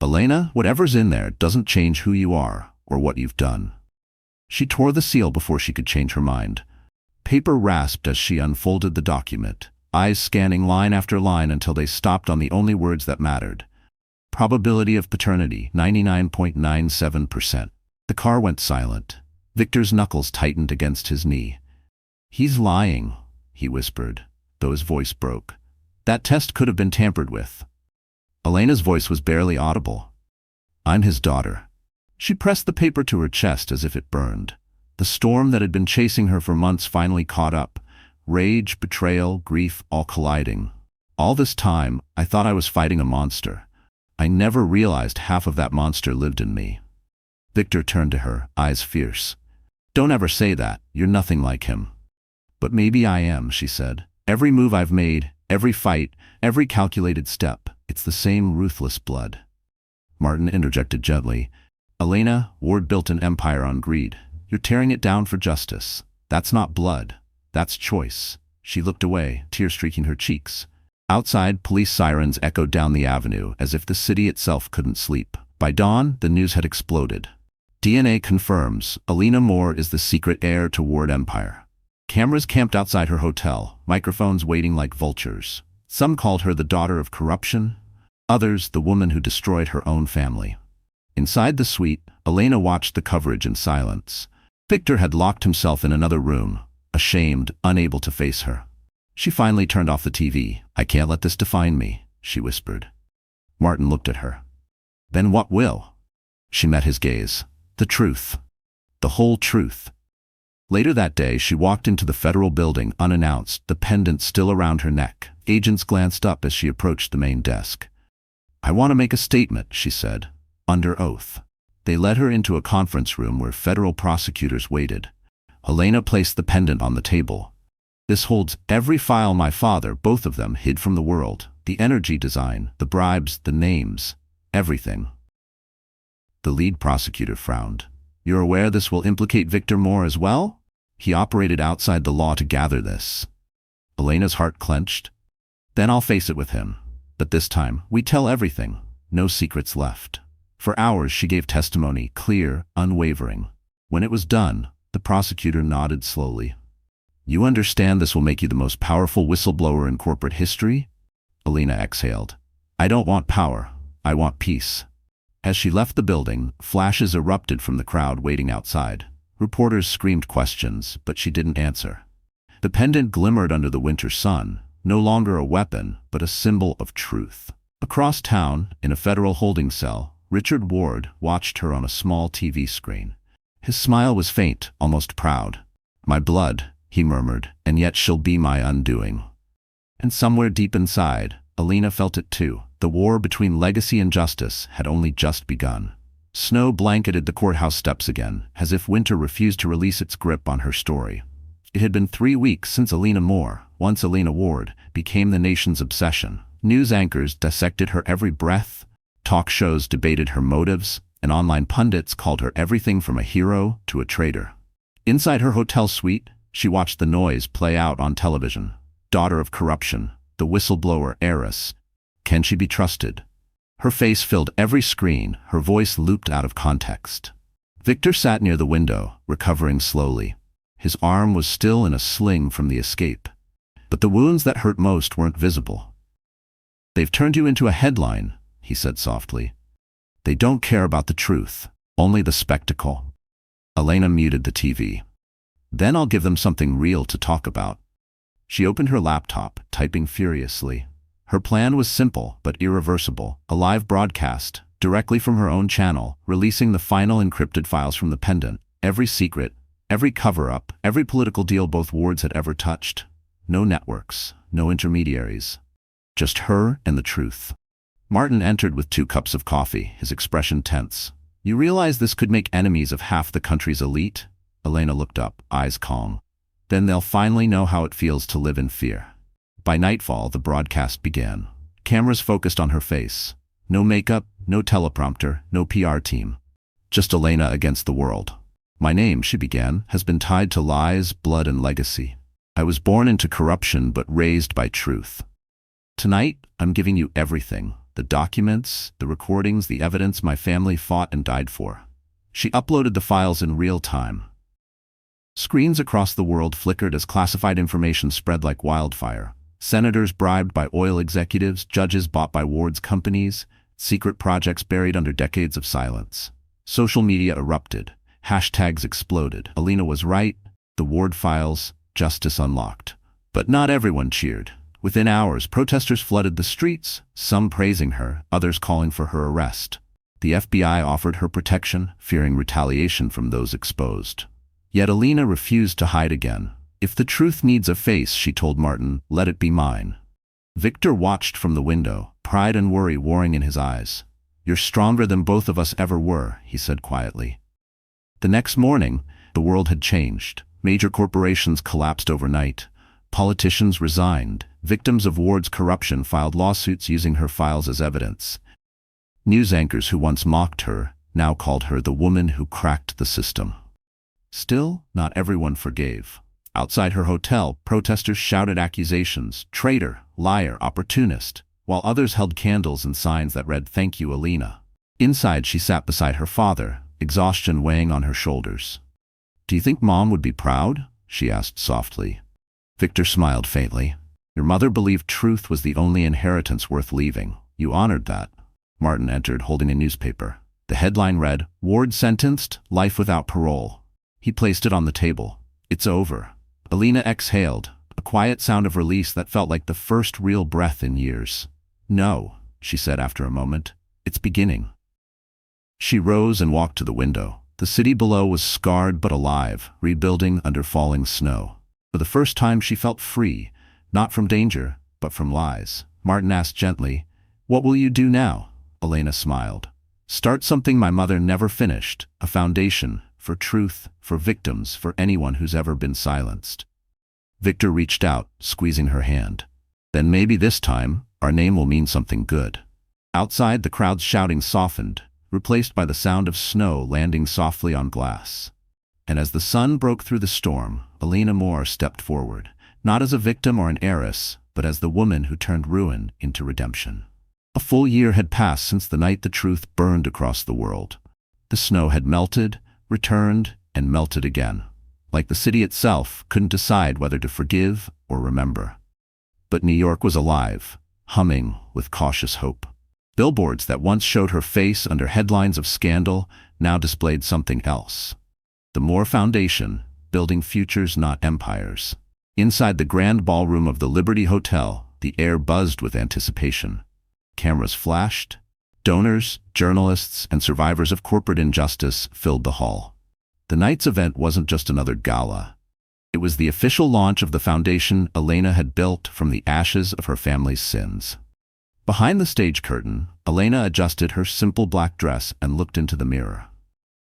Speaker 1: "Elena, whatever's in there doesn't change who you are or what you've done." She tore the seal before she could change her mind. Paper rasped as she unfolded the document, eyes scanning line after line until they stopped on the only words that mattered. Probability of paternity, 99.97%. The car went silent. Victor's knuckles tightened against his knee. "He's lying," he whispered, though his voice broke. "That test could have been tampered with." Elena's voice was barely audible. "I'm his daughter." She pressed the paper to her chest as if it burned. The storm that had been chasing her for months finally caught up. Rage, betrayal, grief, all colliding. "All this time, I thought I was fighting a monster. I never realized half of that monster lived in me." Victor turned to her, eyes fierce. "Don't ever say that. You're nothing like him." "But maybe I am," she said. "Every move I've made, every fight, every calculated step, it's the same ruthless blood." Martin interjected gently. "Elena, Ward built an empire on greed. You're tearing it down for justice. That's not blood. That's choice." She looked away, tears streaking her cheeks. Outside, police sirens echoed down the avenue as if the city itself couldn't sleep. By dawn, the news had exploded. DNA confirms Elena Moore is the secret heir to Ward Empire. Cameras camped outside her hotel, microphones waiting like vultures. Some called her the daughter of corruption, others the woman who destroyed her own family. Inside the suite, Elena watched the coverage in silence. Victor had locked himself in another room, ashamed, unable to face her. She finally turned off the TV. "I can't let this define me," she whispered. Martin looked at her. "Then what will?" She met his gaze. "The truth. The whole truth." Later that day, she walked into the federal building unannounced, the pendant still around her neck. Agents glanced up as she approached the main desk. "I want to make a statement," she said, under oath. They led her into a conference room where federal prosecutors waited. Elena placed the pendant on the table. "This holds every file my father, both of them, hid from the world. The energy design, the bribes, the names, everything." The lead prosecutor frowned. "You're aware this will implicate Victor Moore as well? He operated outside the law to gather this." Elena's heart clenched. "Then I'll face it with him. But this time, we tell everything. No secrets left." For hours she gave testimony, clear, unwavering. When it was done, the prosecutor nodded slowly. "You understand this will make you the most powerful whistleblower in corporate history?" Elena exhaled. "I don't want power. I want peace." As she left the building, flashes erupted from the crowd waiting outside. Reporters screamed questions, but she didn't answer. The pendant glimmered under the winter sun, no longer a weapon, but a symbol of truth. Across town, in a federal holding cell, Richard Ward watched her on a small TV screen. His smile was faint, almost proud. "My blood," he murmured, "and yet she'll be my undoing." And somewhere deep inside, Elena felt it too. The war between legacy and justice had only just begun. Snow blanketed the courthouse steps again, as if winter refused to release its grip on her story. It had been 3 weeks since Elena Moore, once Elena Ward, became the nation's obsession. News anchors dissected her every breath, talk shows debated her motives, and online pundits called her everything from a hero to a traitor. Inside her hotel suite, she watched the noise play out on television. Daughter of corruption, the whistleblower heiress. Can she be trusted? Her face filled every screen, her voice looped out of context. Victor sat near the window, recovering slowly. His arm was still in a sling from the escape. But the wounds that hurt most weren't visible. "They've turned you into a headline," he said softly. "They don't care about the truth, only the spectacle." Elena muted the TV. Then I'll give them something real to talk about. She opened her laptop, typing furiously. Her plan was simple but irreversible, a live broadcast, directly from her own channel, releasing the final encrypted files from the pendant, every secret, every cover-up, every political deal both Wards had ever touched. No networks, no intermediaries. Just her and the truth. Martin entered with 2 cups of coffee, his expression tense. You realize this could make enemies of half the country's elite? Elena looked up, eyes calm. Then they'll finally know how it feels to live in fear. By nightfall, the broadcast began. Cameras focused on her face. No makeup, no teleprompter, no PR team. Just Elena against the world. My name, she began, has been tied to lies, blood, and legacy. I was born into corruption but raised by truth. Tonight, I'm giving you everything. The documents, the recordings, the evidence my family fought and died for. She uploaded the files in real time. Screens across the world flickered as classified information spread like wildfire. Senators bribed by oil executives, judges bought by Ward's companies, secret projects buried under decades of silence. Social media erupted. Hashtags exploded. Elena was right. The Ward files, justice unlocked. But not everyone cheered. Within hours, protesters flooded the streets, some praising her, others calling for her arrest. The FBI offered her protection, fearing retaliation from those exposed. Yet Elena refused to hide again. If the truth needs a face, she told Martin, let it be mine. Victor watched from the window, pride and worry warring in his eyes. You're stronger than both of us ever were, he said quietly. The next morning, the world had changed. Major corporations collapsed overnight. Politicians resigned. Victims of Ward's corruption filed lawsuits using her files as evidence. News anchors who once mocked her now called her the woman who cracked the system. Still, not everyone forgave. Outside her hotel, protesters shouted accusations, traitor, liar, opportunist, while others held candles and signs that read, "Thank you, Elena." Inside, she sat beside her father, exhaustion weighing on her shoulders. Do you think Mom would be proud? She asked softly. Victor smiled faintly. Your mother believed truth was the only inheritance worth leaving. You honored that. Martin entered, holding a newspaper. The headline read, Ward sentenced, life without parole. He placed it on the table. It's over. Elena exhaled, a quiet sound of release that felt like the first real breath in years. No, she said after a moment. It's beginning. She rose and walked to the window. The city below was scarred but alive, rebuilding under falling snow. For the first time she felt free, not from danger, but from lies. Martin asked gently, What will you do now? Elena smiled. Start something my mother never finished, a foundation, for truth, for victims, for anyone who's ever been silenced. Victor reached out, squeezing her hand. Then maybe this time, our name will mean something good. Outside, the crowd's shouting softened, replaced by the sound of snow landing softly on glass. And as the sun broke through the storm, Elena Moore stepped forward, not as a victim or an heiress, but as the woman who turned ruin into redemption. A full year had passed since the night the truth burned across the world. The snow had melted, returned, and melted again. Like the city itself, couldn't decide whether to forgive or remember. But New York was alive, humming with cautious hope. Billboards that once showed her face under headlines of scandal now displayed something else. The Moore Foundation, building futures not empires. Inside the grand ballroom of the Liberty Hotel, the air buzzed with anticipation. Cameras flashed. Donors, journalists, and survivors of corporate injustice filled the hall. The night's event wasn't just another gala. It was the official launch of the foundation Elena had built from the ashes of her family's sins. Behind the stage curtain, Elena adjusted her simple black dress and looked into the mirror.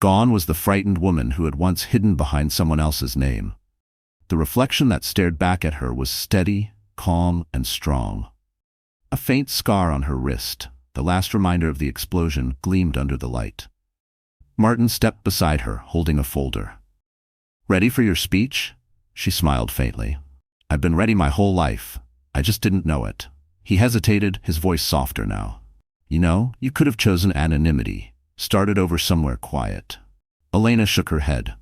Speaker 1: Gone was the frightened woman who had once hidden behind someone else's name. The reflection that stared back at her was steady, calm, and strong. A faint scar on her wrist, the last reminder of the explosion, gleamed under the light. Martin stepped beside her, holding a folder. Ready for your speech? She smiled faintly. I've been ready my whole life. I just didn't know it. He hesitated, his voice softer now. You know, you could have chosen anonymity, started over somewhere quiet. Elena shook her head.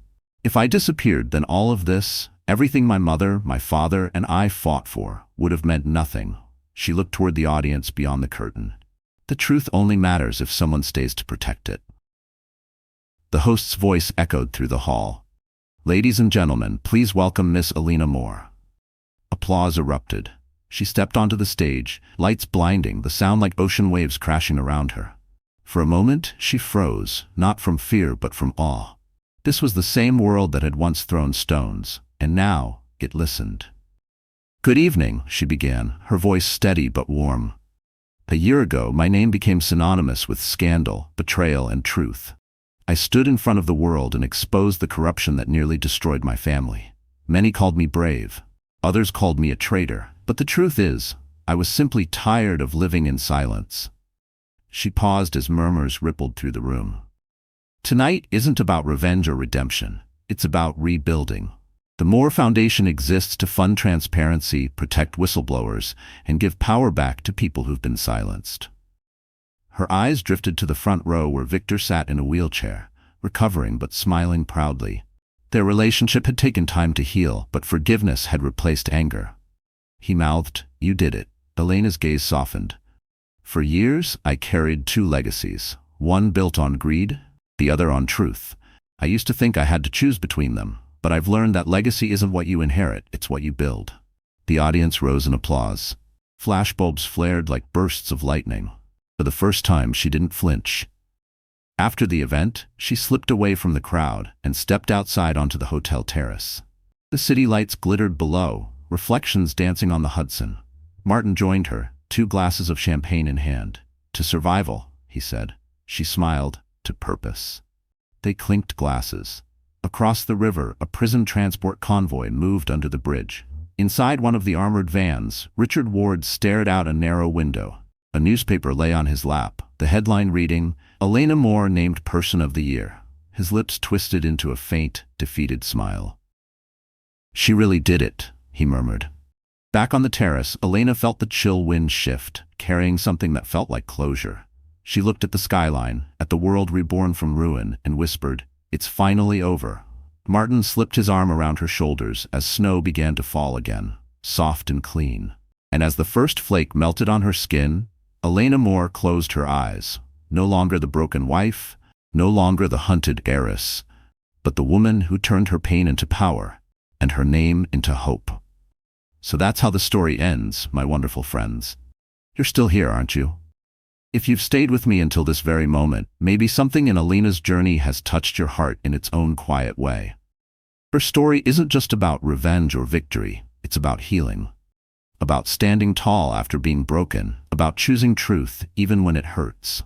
Speaker 1: If I disappeared, then all of this, everything my mother, my father, and I fought for, would have meant nothing. She looked toward the audience beyond the curtain. The truth only matters if someone stays to protect it. The host's voice echoed through the hall. Ladies and gentlemen, please welcome Miss Elena Ward. Applause erupted. She stepped onto the stage, lights blinding, the sound like ocean waves crashing around her. For a moment, she froze, not from fear but from awe. This was the same world that had once thrown stones, and now it listened. "Good evening," she began, her voice steady but warm. "A year ago, my name became synonymous with scandal, betrayal, and truth. I stood in front of the world and exposed the corruption that nearly destroyed my family. Many called me brave. Others called me a traitor. But the truth is, I was simply tired of living in silence." She paused as murmurs rippled through the room. "Tonight isn't about revenge or redemption. It's about rebuilding. The more foundation exists to fund transparency, protect whistleblowers, and give power back to people who've been silenced." Her eyes drifted to the front row where Victor sat in a wheelchair, recovering but smiling proudly. Their relationship had taken time to heal, but forgiveness had replaced anger. He mouthed, "You did it." Elena's gaze softened. "For years, I carried two legacies, one built on greed, the other on truth. I used to think I had to choose between them, but I've learned that legacy isn't what you inherit, it's what you build." The audience rose in applause. Flashbulbs flared like bursts of lightning. For the first time, she didn't flinch. After the event, she slipped away from the crowd and stepped outside onto the hotel terrace. The city lights glittered below, reflections dancing on the Hudson. Martin joined her, 2 glasses of champagne in hand. "To survival," he said. She smiled, "To purpose." They clinked glasses. Across the river, a prison transport convoy moved under the bridge. Inside one of the armored vans, Richard Ward stared out a narrow window. A newspaper lay on his lap, the headline reading, "Elena Ward named Person of the Year." His lips twisted into a faint, defeated smile. "She really did it," he murmured. Back on the terrace, Elena felt the chill wind shift, carrying something that felt like closure. She looked at the skyline, at the world reborn from ruin, and whispered, "It's finally over." Martin slipped his arm around her shoulders as snow began to fall again, soft and clean. And as the first flake melted on her skin, Elena Ward closed her eyes. No longer the broken wife, no longer the hunted heiress, but the woman who turned her pain into power, and her name into hope. So that's how the story ends, my wonderful friends. You're still here, aren't you? If you've stayed with me until this very moment, maybe something in Elena's journey has touched your heart in its own quiet way. Her story isn't just about revenge or victory, it's about healing. About standing tall after being broken, about choosing truth even when it hurts.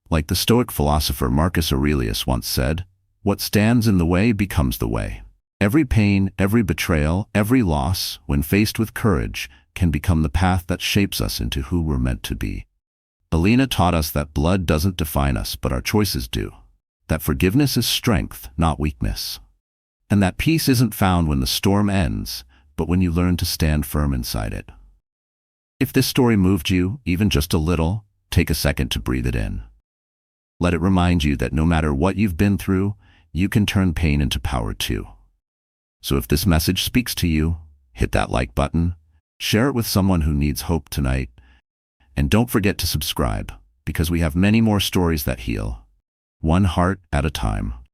Speaker 1: Like the Stoic philosopher Marcus Aurelius once said, "What stands in the way becomes the way." Every pain, every betrayal, every loss, when faced with courage, can become the path that shapes us into who we're meant to be. Elena taught us that blood doesn't define us, but our choices do. That forgiveness is strength, not weakness. And that peace isn't found when the storm ends, but when you learn to stand firm inside it. If this story moved you, even just a little, take a second to breathe it in. Let it remind you that no matter what you've been through, you can turn pain into power too. So if this message speaks to you, hit that like button, share it with someone who needs hope tonight, and don't forget to subscribe, because we have many more stories that heal, one heart at a time.